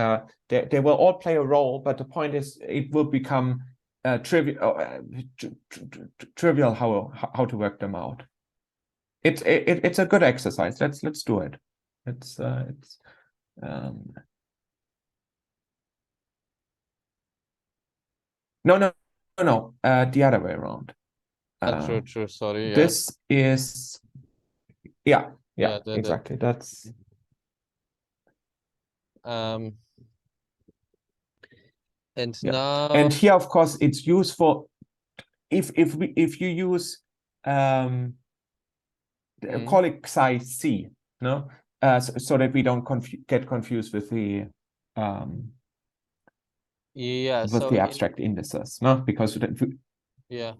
They will all play a role, but the point is, it will become trivial how to work them out. It's a good exercise. Let's do it. No. The other way around. True. Sorry. Yeah. This is yeah, exactly. That's and yeah. now, And here, of course, it's useful if you use call it psi c, no, so that we don't get confused with the abstract indices, no, because yeah.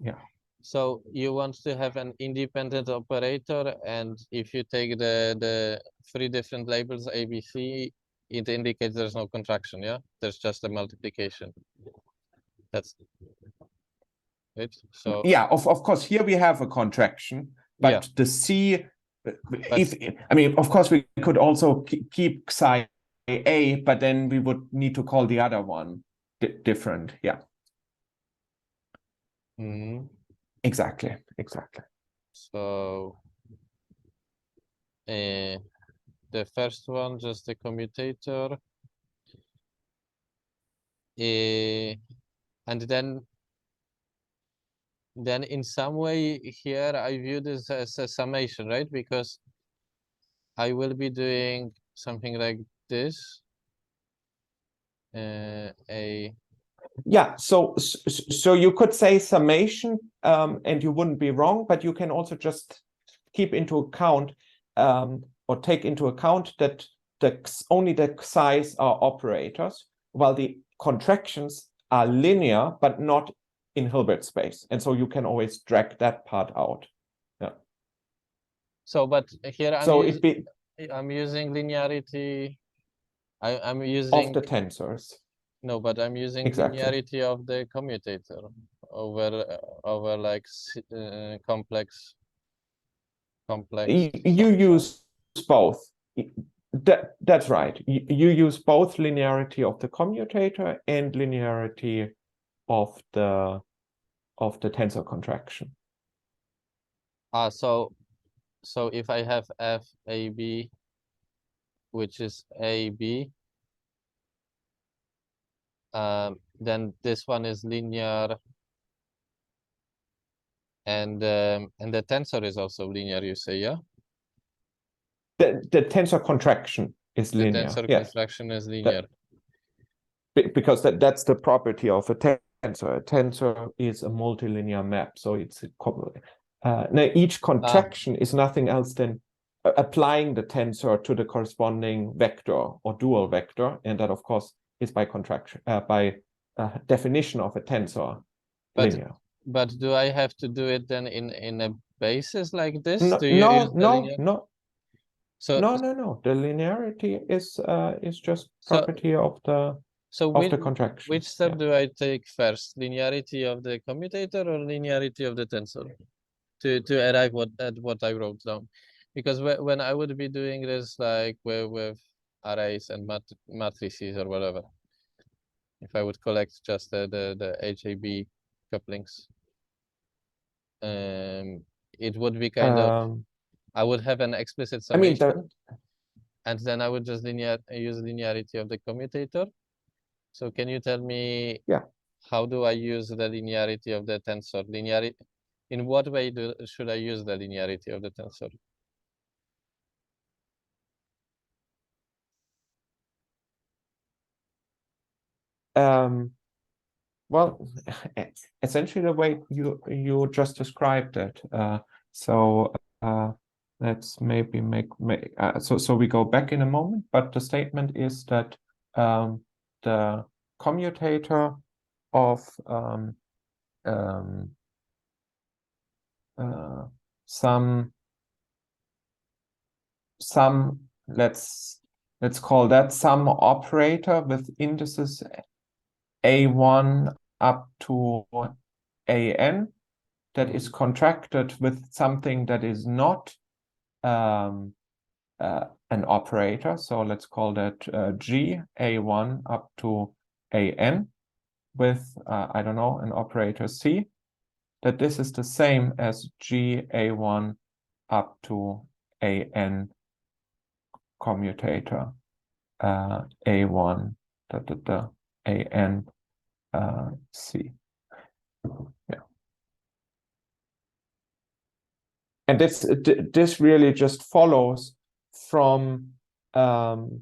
So you want to have an independent operator, and if you take the 3 different labels A, B, C, it indicates there's no contraction. Yeah, there's just a multiplication. That's it. So yeah, of course, here we have a contraction, but yeah. the C, I mean, of course, we could also keep psi A, but then we would need to call the other one different. Yeah, exactly. So the first one, just the commutator. And then in some way here I view this as a summation, right? Because I will be doing something like this. Yeah, so you could say summation, and you wouldn't be wrong, but you can also just keep into account or take into account that only the size are operators, while the contractions are linear, but not in Hilbert space. And so you can always drag that part out. Yeah. So, but here I'm using linearity. I'm using of the tensors. No, but I'm using linearity of the commutator over like complex. You use both. That's right. You use both linearity of the commutator and linearity of the tensor contraction. So if I have FAB, which is AB, then this one is linear, and the tensor is also linear, you say, yeah? The tensor contraction is linear. The tensor contraction is linear. Because that's the property of a tensor. A tensor is a multilinear map, so it's now each contraction is nothing else than applying the tensor to the corresponding vector or dual vector, and that of course is by contraction by definition of a tensor linear. But do I have to do it then in a basis like this? No, do you use no. So no. The linearity is just property of the contraction. Which step do I take first? Linearity of the commutator or linearity of the tensor to arrive at what I wrote down? Because when I would be doing this like with arrays and matrices or whatever, if I would collect just the HAB couplings, it would be kind of, I would have an explicit summation, and then I would just use linearity of the commutator. So can you tell me, how do I use the linearity of the tensor? In what way should I use the linearity of the tensor? Well, essentially the way you just described it. So let's maybe make so we go back in a moment, but the statement is that the commutator of some let's call that some operator with indices A1 up to AN that is contracted with something that is not an operator. So let's call that G A1 up to AN with, I don't know, an operator C, that this is the same as G A1 up to AN commutator A1 AN C. Yeah. And this really just follows from the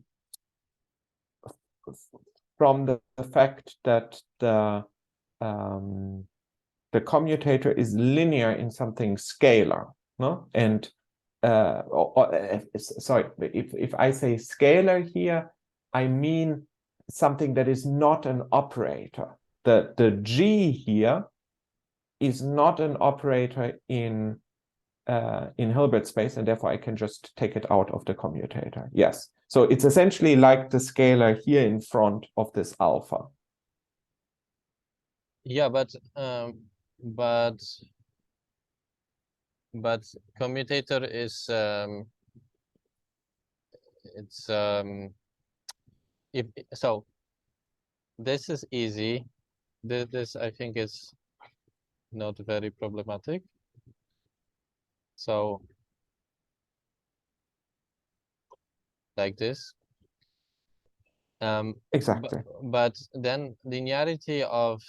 fact that the commutator is linear in something scalar, no? And sorry, if I say scalar here, I mean something that is not an operator. The G here is not an operator in Hilbert space, and therefore I can just take it out of the commutator. Yes. So it's essentially like the scalar here in front of this alpha. Yeah, but commutator is it's if so, this is easy. This I think is not very problematic. So like this. Exactly. But then linearity of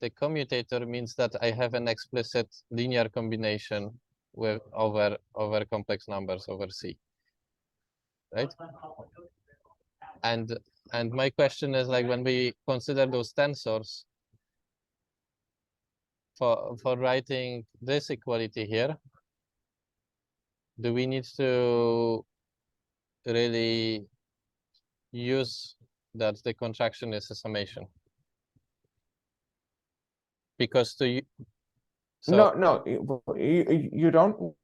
the commutator means that I have an explicit linear combination with over complex numbers over C, right? And my question is, like, when we consider those tensors for writing this equality here, do we need to really use that the contraction is a summation? Because No, you don't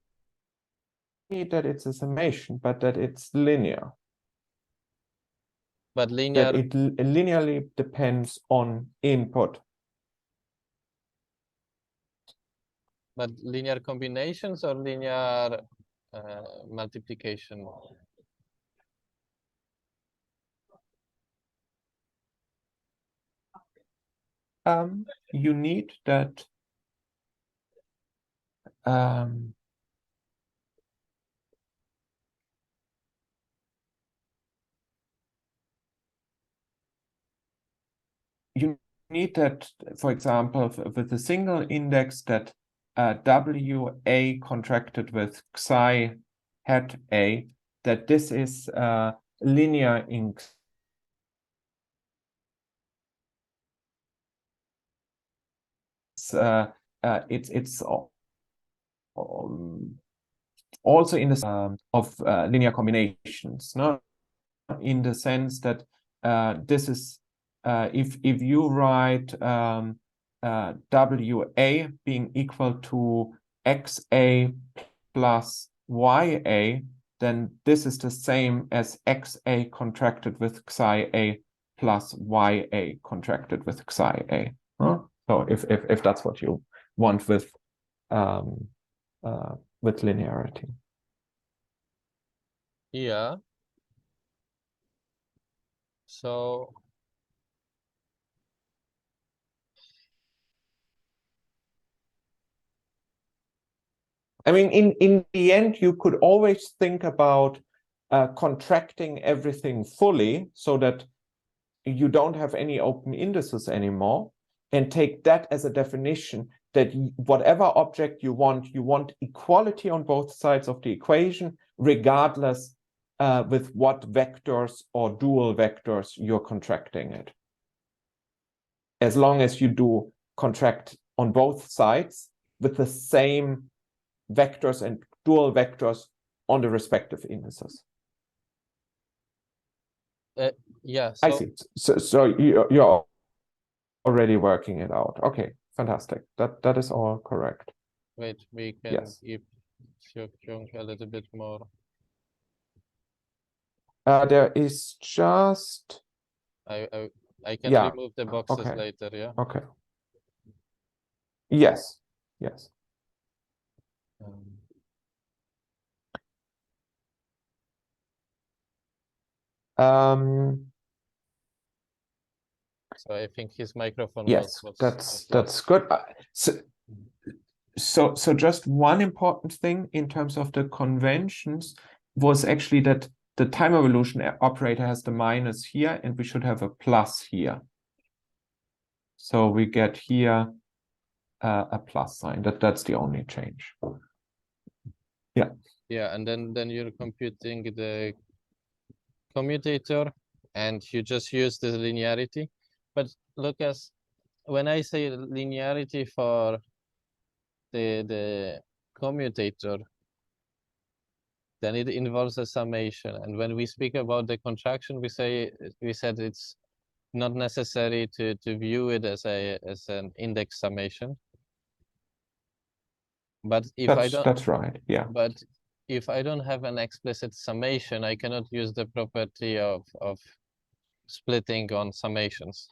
need that it's a summation, but that it's linear. But That linear, it linearly depends on input. but linear combinations or linear multiplication? You need that you need that, for example, with a single index, that WA contracted with psi hat A, that this is linear in it's also in the of linear combinations, no? In the sense that this is if you write WA being equal to XA plus YA, then this is the same as XA contracted with Xi A plus YA contracted with Xi A. Huh? So if that's what you want with linearity. Yeah. So I mean, in the end, you could always think about contracting everything fully so that you don't have any open indices anymore, and take that as a definition that whatever object you want equality on both sides of the equation, regardless with what vectors or dual vectors you're contracting it. As long as you do contract on both sides with the same vectors and dual vectors on the respective indices. yeah, I see. So you're already working it out. Okay, fantastic. That is all correct. wait, we can Yes. keep Hyuk-Jung a little bit more. There is just I can yeah. remove the boxes Okay. later, yeah. Okay. Yes. Yes. So I think his microphone Yes, was that's good. So just one important thing in terms of the conventions was actually that the time evolution operator has the minus here, and we should have a plus here. So we get here a plus sign. That's the only change. Yeah. Yeah, and then you're computing the commutator, and you just use the linearity. But Lucas, when I say linearity for the commutator, then it involves a summation. And when we speak about the contraction, we said it's not necessary to view it as an index summation. But if I don't, that's right. Yeah. but if I don't have an explicit summation, I cannot use the property of splitting on summations.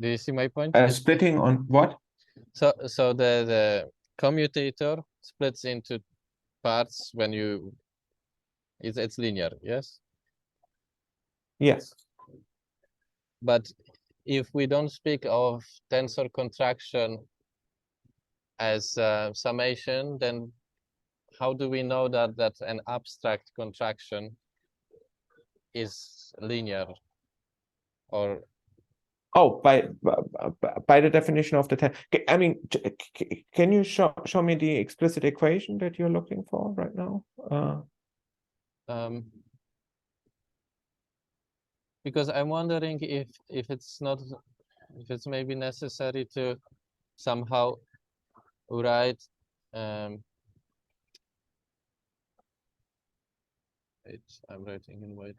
Do you see my point? Splitting on what? So the commutator splits into parts when it's linear, yes? Yes. But if we don't speak of tensor contraction as summation, then how do we know that an abstract contraction is linear? Or Oh, by the definition of the I mean, can you show me the explicit equation that you're looking for right now? Because I'm wondering if it's maybe necessary to somehow write I'm writing in white.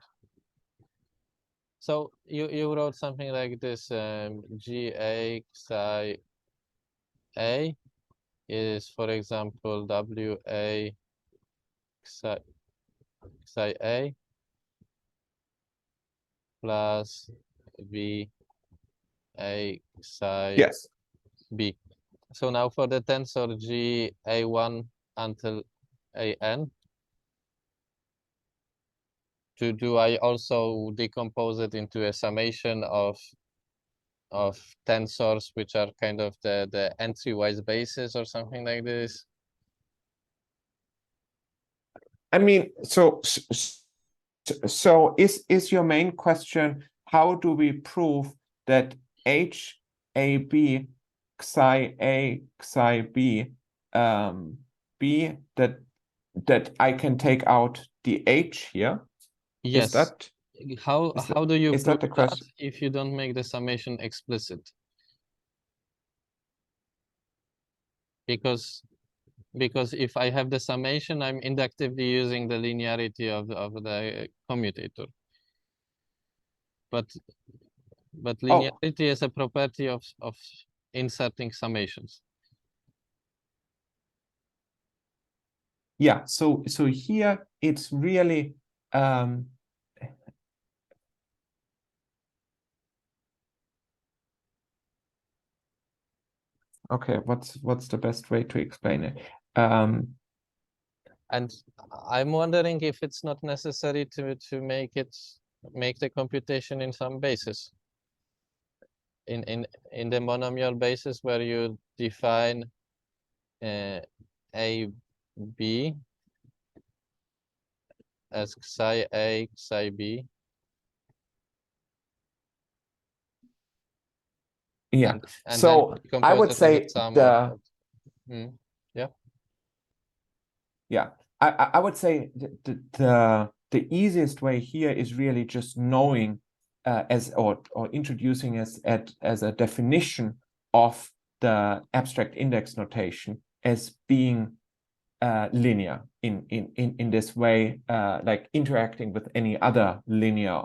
So you wrote something like this, GA psi A is, for example, WA psi A plus VA psi Yes. B. So now for the tensor GA1 until AN, do I also decompose it into a summation of tensors which are kind of the entry-wise basis or something like this? I mean, so is your main question, how do we prove that HAB psi A psi B B that I can take out the H here? Yes. Is that how do you is prove that the that question? if you don't make the summation explicit? Because if I have the summation, I'm inductively using the linearity of the commutator. But linearity is a property of inserting summations. Yeah, so here it's really okay, what's the best way to explain it? And I'm wondering if it's not necessary to make the computation in some basis. In the monomial basis where you define A B as psi A psi B. Yeah. And so then I would say I would say the easiest way here is really just knowing or introducing as a definition of the abstract index notation as being linear in this way, like interacting with any other linear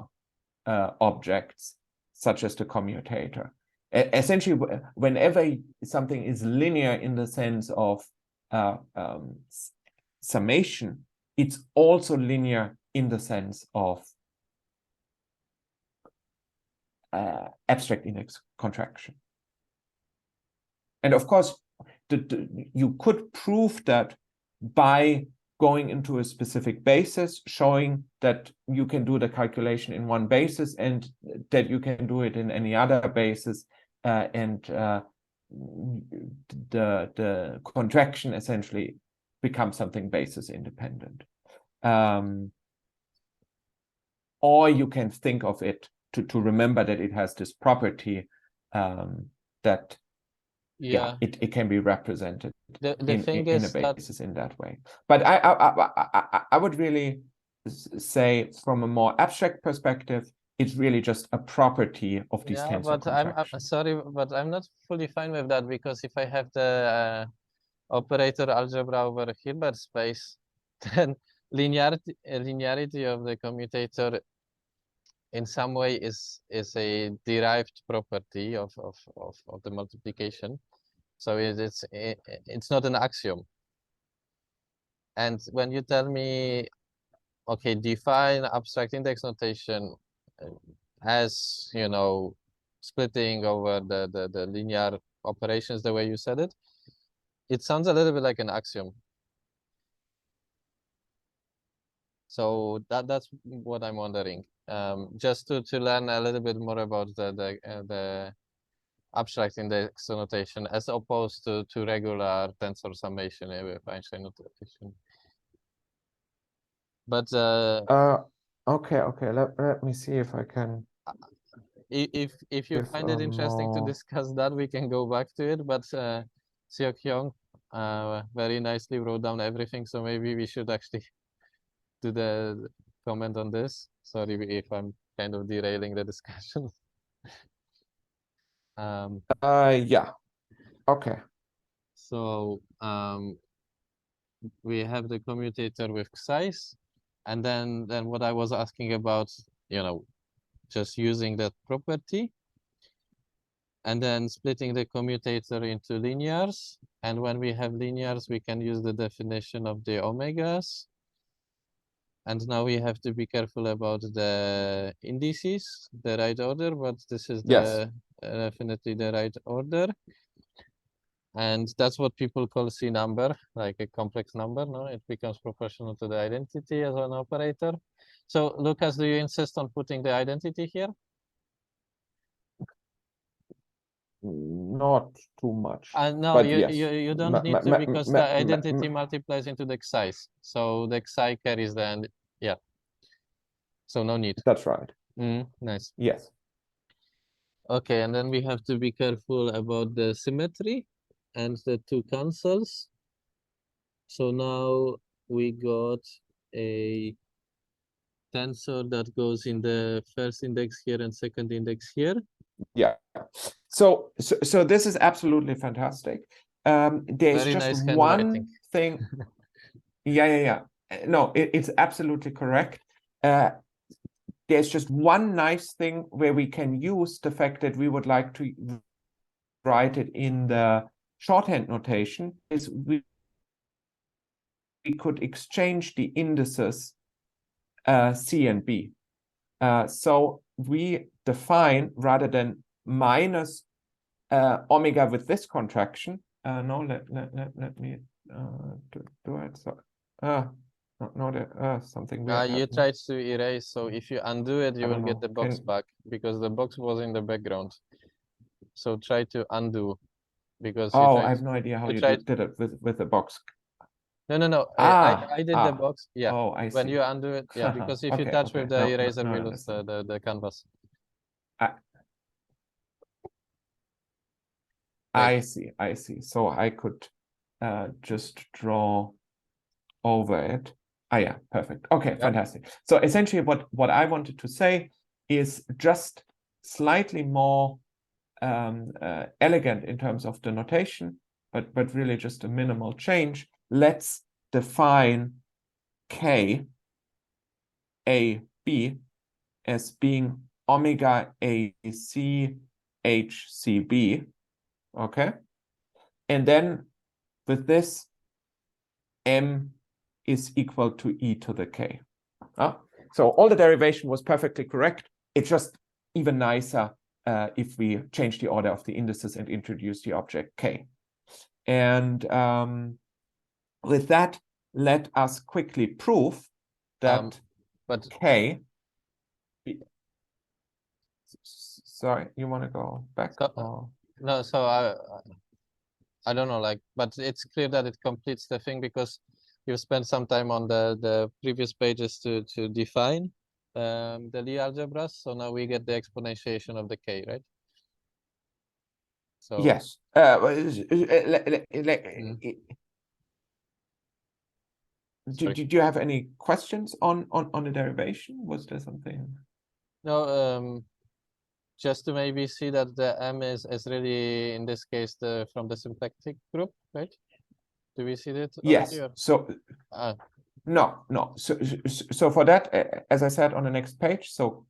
objects, such as the commutator. Essentially, whenever something is linear in the sense of summation, it's also linear in the sense of abstract index contraction. And of course, you could prove that by going into a specific basis, showing that you can do the calculation in one basis and that you can do it in any other basis, and the contraction essentially becomes something basis independent. Or you can think of it to remember that it has this property that it can be represented in a basis in that way. But I would really say, from a more abstract perspective, it's really just a property of these tensor contractions. I'm sorry, but I'm not fully fine with that, because if I have the operator algebra over Hilbert space, then linearity of the commutator in some way is a derived property of the multiplication. So it's not an axiom. And when you tell me, okay, define abstract index notation as, you know, splitting over the linear operations the way you said it, it sounds a little bit like an axiom. So that's what I'm wondering. Just to learn a little bit more about the abstract index notation as opposed to regular tensor summation with Einstein notation. But Okay. Let me see if I can. if you If find it interesting to more. discuss that, we can go back to it. But Seok-Hyung very nicely wrote down everything, so maybe we should actually do the comment on this. Sorry if I'm kind of derailing the discussion. Yeah. Okay. So we have the commutator with size, and then what I was asking about, just using that property, and then splitting the commutator into linears. And when we have linears, we can use the definition of the omegas. And now we have to be careful about the indices, the right order, but this is the definitely the right order. And that's what people call C number, like a complex number, no? It becomes proportional to the identity as an operator. So Lucas, do you insist on putting the identity here? Not too much. No, but you, yes. you don't need to, because the identity multiplies into the size. So the xi carries the end. Yeah. So no need. That's right. Nice. Yes. Okay, and then we have to be careful about the symmetry and the two cancels. So now we got a tensor that goes in the first index here and second index here. Yeah. So this is absolutely fantastic. There's Very just nice one handwriting. thing. Yeah. No, it's absolutely correct. There's just one nice thing where we can use the fact that we would like to write it in the shorthand notation is we could exchange the indices C and B. So we define, rather than minus omega with this contraction. No, let me do it. So something weird. You tried to erase, so if you undo it, you will get the box Can... back, because the box was in the background. So try to undo, because you tried. I have no idea how you tried... did it with the box. No. I did the box. Yeah. Oh, I see. When you undo it, yeah, because if you touch with the eraser, we lose the canvas. I see. So I could just draw over it. Yeah, perfect. Okay, fantastic. So essentially what I wanted to say is just slightly more elegant in terms of the notation, but really just a minimal change. Let's define K A B as being omega AC HCB. Okay. And then with this, M is equal to e to the k. So all the derivation was perfectly correct. It's just even nicer if we change the order of the indices and introduce the object k. And with that, let us quickly prove that k... Sorry, you want to go back? No, so I don't know, but it's clear that it completes the thing, because you spent some time on the previous pages to define the Lie algebras. So now we get the exponentiation of the k, right? So yes. Did you have any questions on the derivation? Was there something? No, just to maybe see that the M is really, in this case, from the symplectic group, right? Do we see that? Yes. So no. So for that, as I said on the next page, so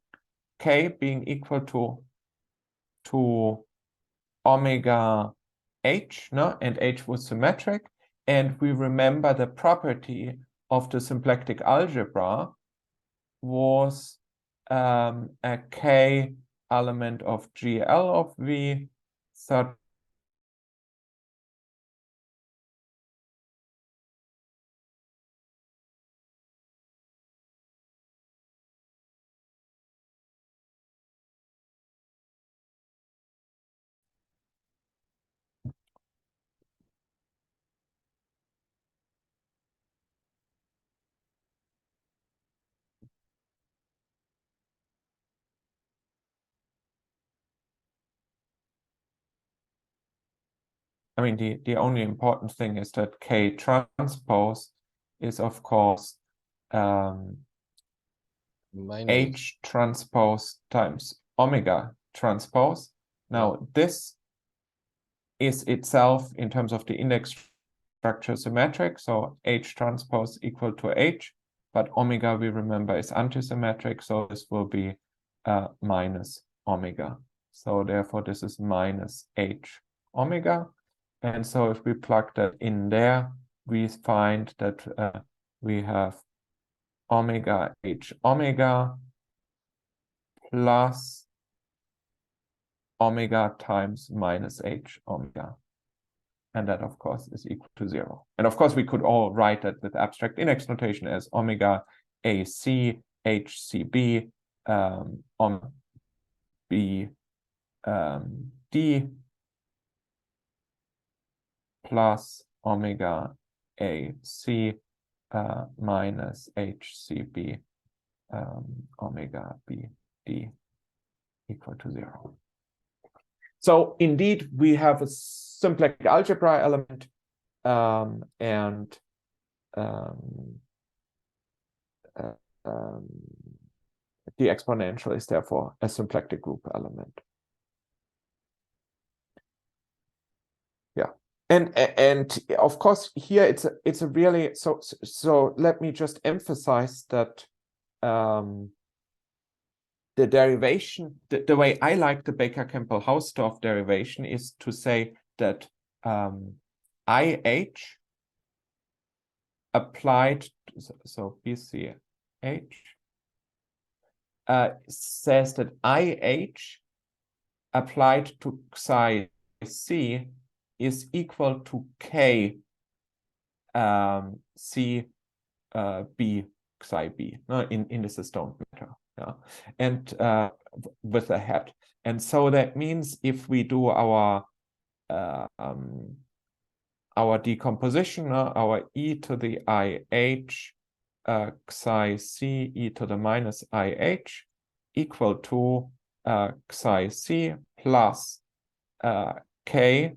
k being equal to omega h, no, and h was symmetric, and we remember the property of the symplectic algebra was a k element of GL of V such I mean, the only important thing is that K transpose is, of course, Minus. H transpose times omega transpose. Now, this is itself, in terms of the index structure, symmetric. So H transpose equal to H, but omega, we remember, is antisymmetric. So this will be minus omega. So therefore, this is minus H omega. And so if we plug that in there, we find that we have omega H omega plus omega times minus H omega. And that, of course, is equal to 0. And of course, we could all write that with abstract index notation as omega AC HCB B D plus omega AC minus HCB omega B D equal to 0. So indeed, we have a simplex algebra element, and the exponential is therefore a symplectic group element. Yeah, and of course here it's a really so let me just emphasize that the derivation, the way I like the Baker-Campbell-Hausdorff derivation is to say that IH applied, so BCH says that IH applied to psi C is equal to K C B psi B. No, indices don't matter. Yeah. And with a hat. And so that means if we do our decomposition, our e to the IH psi C e to the minus IH equal to psi C plus K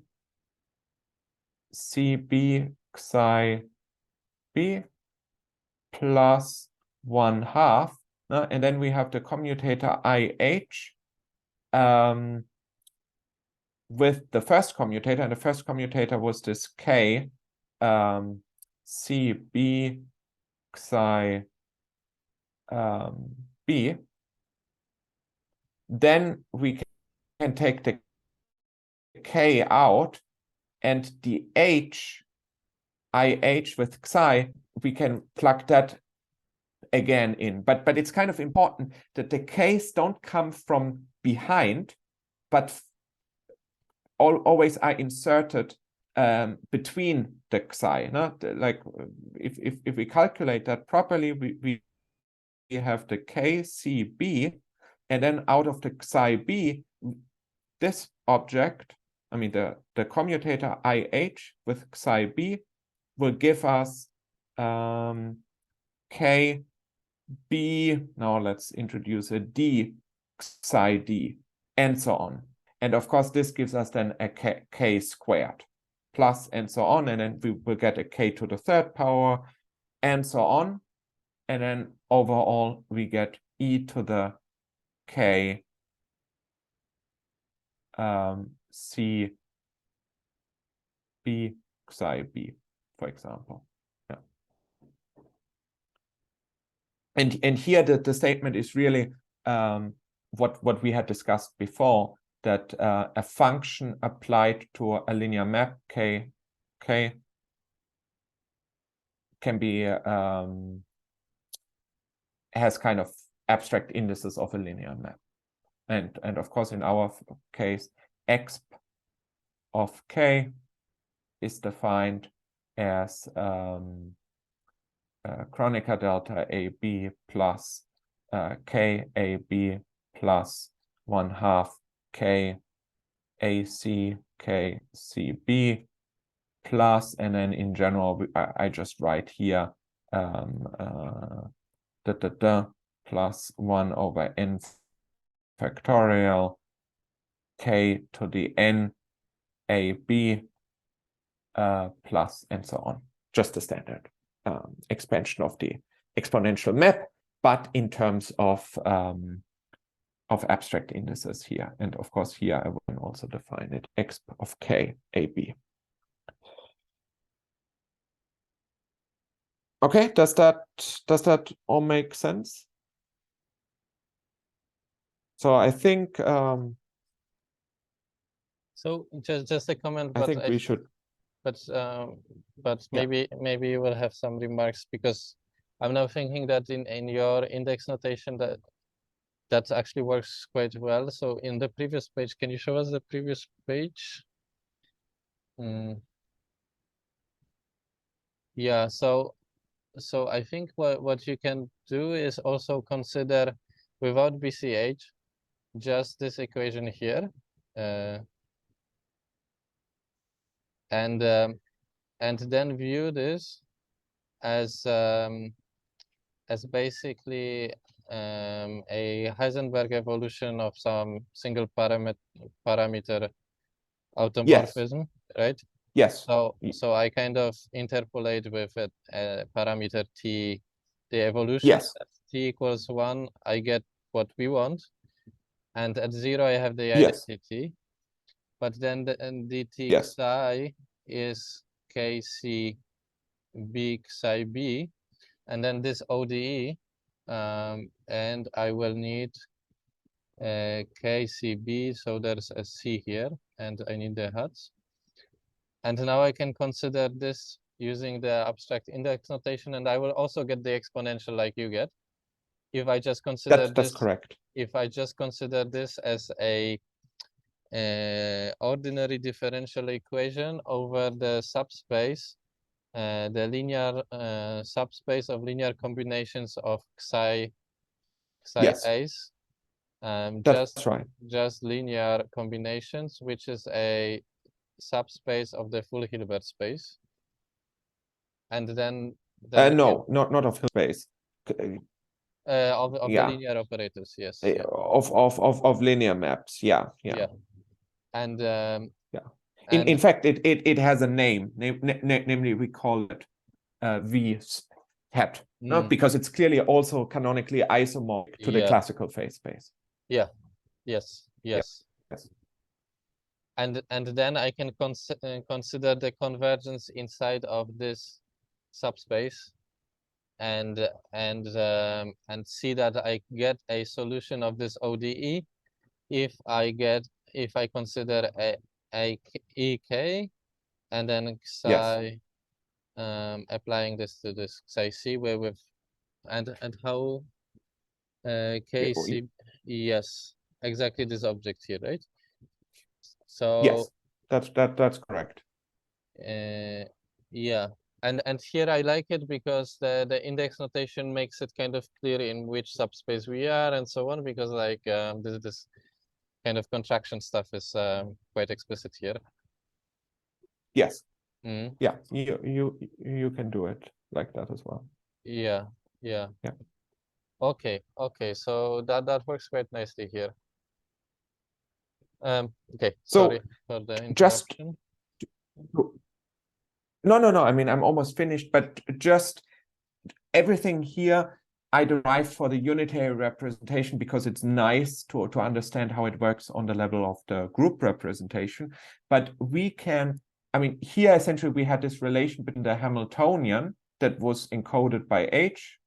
CB psi B plus 1/2. And then we have the commutator IH with the first commutator, and the first commutator was this K CB psi B. Then we can take the K out, and the IH with psi, we can plug that again in. But it's kind of important that the K's don't come from behind, but always are inserted between the psi. No? Like if we calculate that properly, we have the KCB, and then out of the psi B, this object, I mean the commutator IH with psi B will give us KB. Now let's introduce a D psi D, and so on. And of course, this gives us then a K squared plus and so on. And then we will get a K to the third power and so on. And then overall, we get e to the K C B psi B, for example. Yeah. And here the statement is really what we had discussed before, that a function applied to a linear map K can be has kind of abstract indices of a linear map, and of course in our case exp of K is defined as Kronecker delta AB plus KAB plus 1/2 K AC KCB plus, and then in general I just write here plus 1 over n factorial K to the n AB plus, and so on. Just a standard expansion of the exponential map, but in terms of abstract indices here. And of course, here I will also define it exp of k, a, b. Okay, does that all make sense? So I think so just a comment, I but think we should. But maybe you will have some remarks, because I'm now thinking that in your index notation that actually works quite well. So in the previous page, can you show us the previous page? Yeah, so I think what you can do is also consider, without BCH, just this equation here, and then view this as basically a Heisenberg evolution of some single parameter automorphism, right? Yes. So I kind of interpolate with a parameter t, the evolution. Yes. At t equals 1, I get what we want, and at 0 I have the Yes. identity. But then the dt Yes. psi is kc b psi b, and then this ODE, and I will need KCB, so there's a C here, and I need the hats. And now I can consider this using the abstract index notation, and I will also get the exponential like you get. If I just consider that's correct. If I just consider this as a ordinary differential equation over the subspace, the linear subspace of linear combinations of psi Yes. a's, That's right. just linear combinations, which is a subspace of the full Hilbert space. And then no, not of space. Of the linear operators, yes. Yeah. Of linear maps, yeah. And in fact, it has a name, namely we call it V hat, no? Because it's clearly also canonically isomorphic to the classical phase space. Yeah. Yes. And then I can consider the convergence inside of this subspace, and see that I get a solution of this ODE if I consider a EK, and then psi, applying this to this psi C, where with and how KC, yes, exactly this object here, right? So yes, that's correct. Yeah, and here I like it because the index notation makes it kind of clear in which subspace we are and so on, because like this kind of contraction stuff is quite explicit here. Yes. Yeah, you can do it like that as well. Yeah. Okay, so that works quite nicely here. Okay, so sorry for the interruption. No, I mean, I'm almost finished, but just everything here I derive for the unitary representation because it's nice to understand how it works on the level of the group representation. But we can, I mean, here essentially we had this relation between the Hamiltonian that was encoded by H,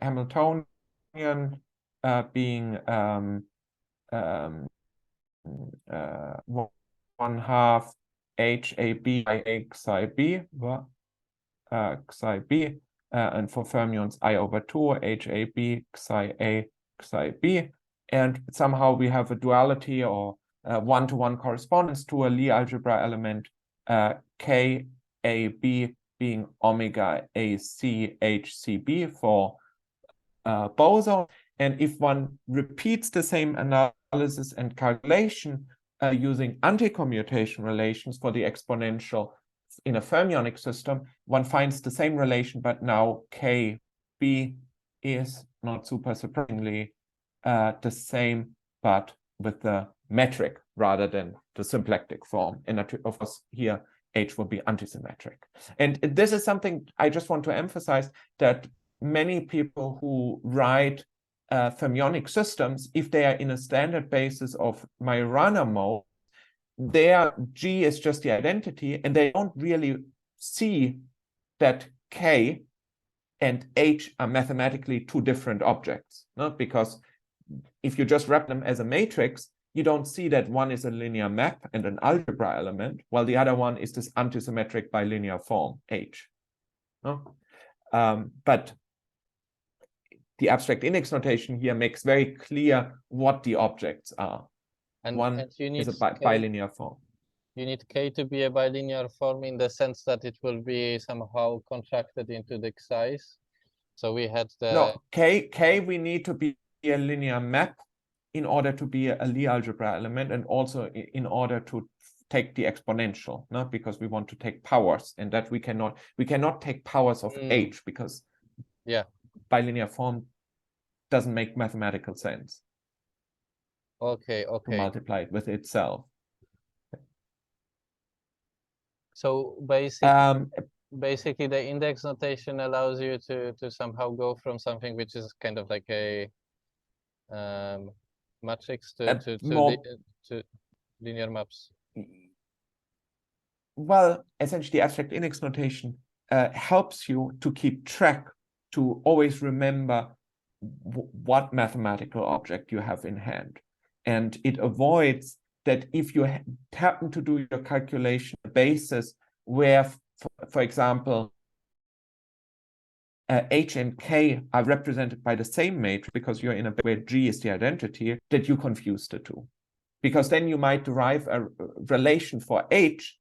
Hamiltonian being 1/2 HAB by A psi B, psi B, and for fermions I/2 HAB psi A psi B, and somehow we have a duality or one-to-one correspondence to a Lie algebra element KAB being omega AC HCB for boson. And if one repeats the same analysis and calculation using anti-commutation relations for the exponential in a fermionic system, one finds the same relation, but now KB is, not super surprisingly, the same, but with the metric rather than the symplectic form. And of course, here H will be antisymmetric. And this is something I just want to emphasize, that many people who write fermionic systems, if they are in a standard basis of Majorana mode, their G is just the identity, and they don't really see that K and H are mathematically two different objects, no? Because if you just wrap them as a matrix, you don't see that one is a linear map and an algebra element, while the other one is this antisymmetric bilinear form, H. No? But the abstract index notation here makes very clear what the objects are. And one you need is a bilinear form. You need K to be a bilinear form in the sense that it will be somehow contracted into the size. So we had the... No, K we need to be a linear map in order to be a Lie algebra element, and also in order to take the exponential, no? Because we want to take powers, and that we cannot take powers of H, because bilinear form doesn't make mathematical sense. Okay. To multiply it with itself. So basically the index notation allows you to somehow go from something which is kind of like a matrix to linear maps. Well, essentially abstract index notation helps you to keep track, to always remember what mathematical object you have in hand. And it avoids that if you happen to do your calculation basis where, for example, H and K are represented by the same matrix, because you're in a where G is the identity, that you confuse the two. Because then you might derive a relation for H,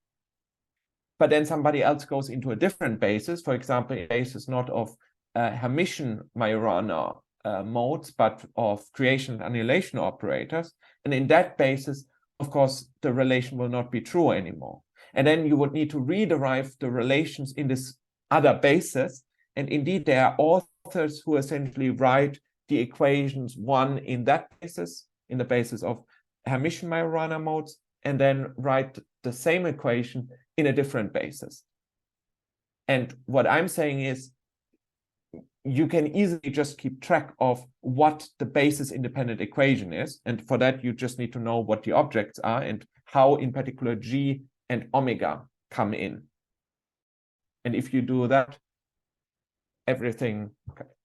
but then somebody else goes into a different basis, for example, a basis not of Hermitian Majorana modes, but of creation and annihilation operators. And in that basis, of course, the relation will not be true anymore. And then you would need to rederive the relations in this other basis. And indeed, there are authors who essentially write the equations, one in that basis, in the basis of Hermitian Majorana modes, and then write the same equation in a different basis. And what I'm saying is, you can easily just keep track of what the basis independent equation is. And for that, you just need to know what the objects are and how, in particular, G and omega come in. And if you do that, everything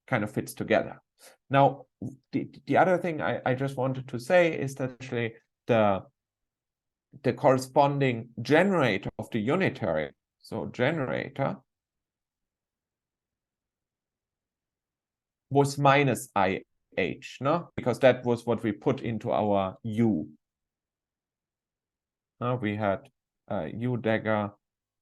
kind of fits together. Now, the other thing I just wanted to say is that actually the corresponding generator of the unitary, so generator, was minus IH, no? Because that was what we put into our U. Now we had U dagger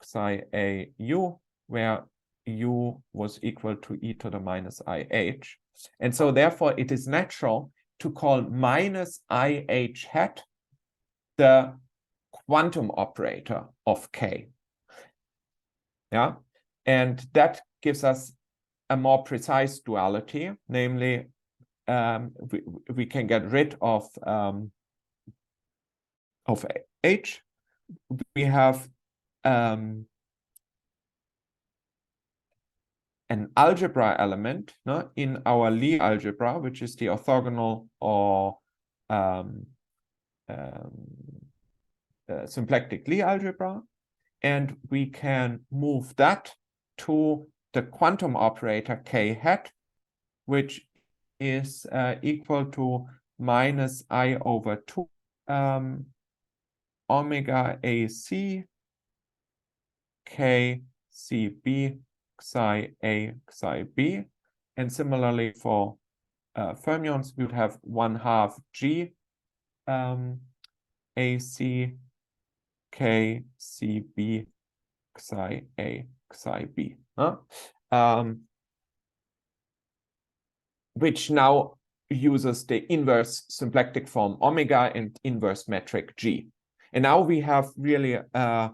psi A U, where U was equal to e to the minus IH. And so therefore it is natural to call minus IH hat the quantum operator of K. Yeah, and that gives us a more precise duality, namely, we can get rid of H. We have an algebra element, no, in our Lie algebra, which is the orthogonal or symplectic Lie algebra, and we can move that to the quantum operator K hat, which is equal to minus I over 2 omega AC K CB psi A psi B. And similarly for fermions, we would have 1/2 G AC K CB psi A psi B. Which now uses the inverse symplectic form omega and inverse metric G. And now we have really a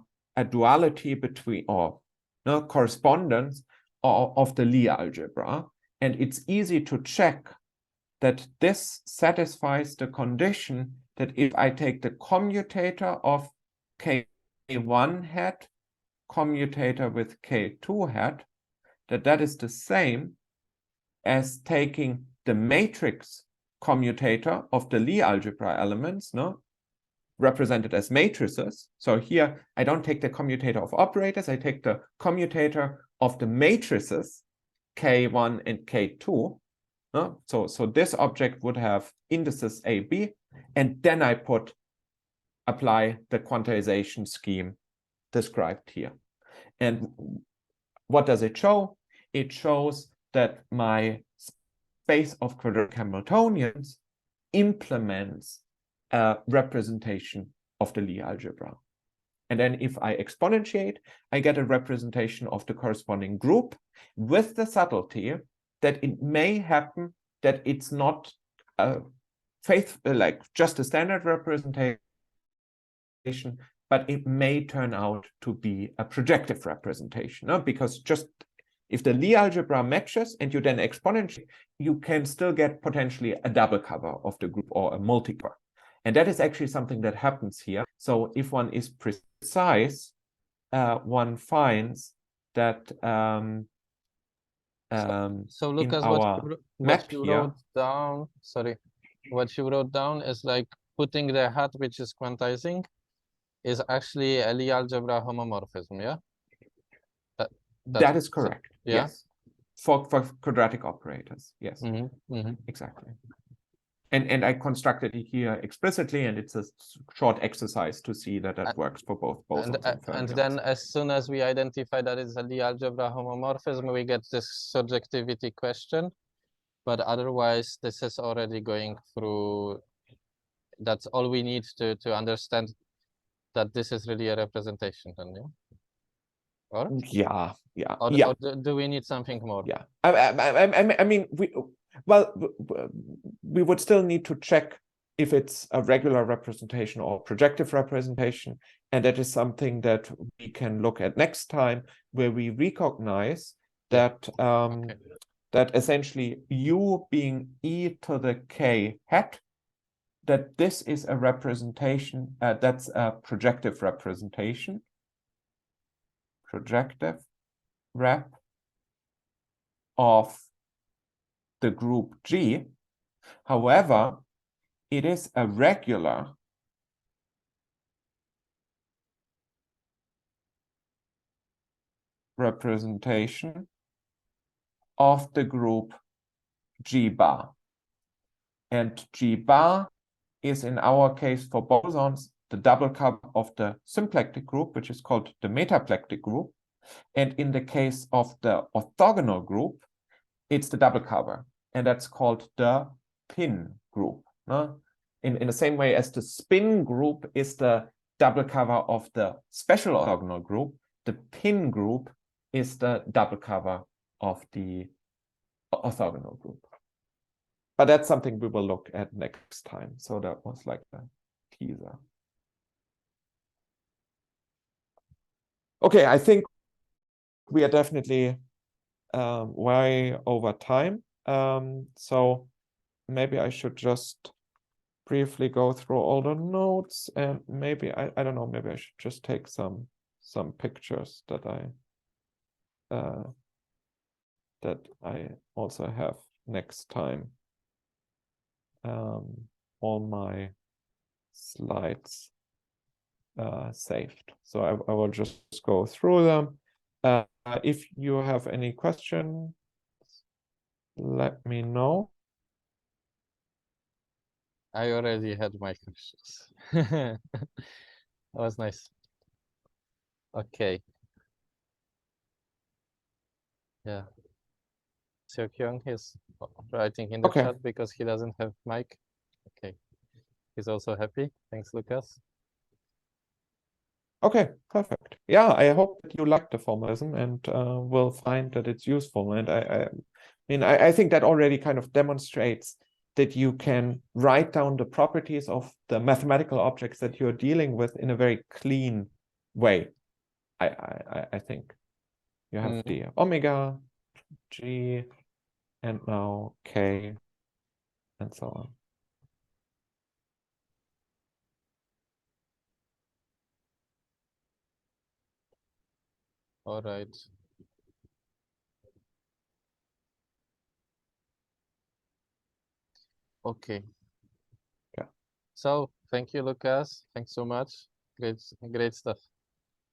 duality between, or no, correspondence of the Lie algebra. And it's easy to check that this satisfies the condition that if I take the commutator of K1 hat, commutator with K2 hat, that is the same as taking the matrix commutator of the Lie algebra elements, no, represented as matrices. So here I don't take the commutator of operators, I take the commutator of the matrices K1 and K2. No? So this object would have indices A, B, and then I apply the quantization scheme described here. And what does it show? It shows that my space of quadratic Hamiltonians implements a representation of the Lie algebra. And then if I exponentiate, I get a representation of the corresponding group with the subtlety that it may happen that it's not like just a standard representation, but it may turn out to be a projective representation, no? Because just if the Lie algebra matches and you then exponentiate, you can still get potentially a double cover of the group or a multi-cover. And that is actually something that happens here. So if one is precise, one finds that so Lucas, what you wrote down, sorry, what you wrote down is like putting the hat, which is quantizing, is actually a Lie algebra homomorphism, yeah? That is correct. So, yeah? Yes. For quadratic operators, yes. Exactly. And I constructed it here explicitly, and it's a short exercise to see that that works for both bosons and fermions. And then as soon as we identify that it's a Lie algebra homomorphism, we get this subjectivity question. But otherwise, this is already going through. That's all we need to understand that this is really a representation, then, yeah? Or? Yeah. Or do we need something more? Yeah. I mean, we would still need to check if it's a regular representation or projective representation. And that is something that we can look at next time, where we recognize that that essentially U being e to the k hat, that this is a representation, that's a projective representation. Projective rep of the group G. However, it is a regular representation of the group G bar. And G bar is, in our case for bosons, the double cover of the symplectic group, which is called the metaplectic group. And in the case of the orthogonal group, it's the double cover, and that's called the pin group. No? In the same way as the spin group is the double cover of the special orthogonal group, the pin group is the double cover of the orthogonal group. But that's something we will look at next time. So that was like the teaser. Okay, I think we are definitely way over time. So maybe I should just briefly go through all the notes, and maybe I don't know, maybe I should just take some pictures that I also have next time. All my slides saved. So I will just go through them. If you have any questions, let me know. I already had my questions. That was nice. Okay. Yeah. So Kyung is writing in the chat because he doesn't have mic. Okay. He's also happy. Thanks, Lucas. Okay, perfect. Yeah, I hope that you like the formalism and will find that it's useful. And I think that already kind of demonstrates that you can write down the properties of the mathematical objects that you're dealing with in a very clean way. I think you have the omega, G, and now K, and so on. All right. Okay. Yeah. So thank you, Lucas. Thanks so much. Great stuff.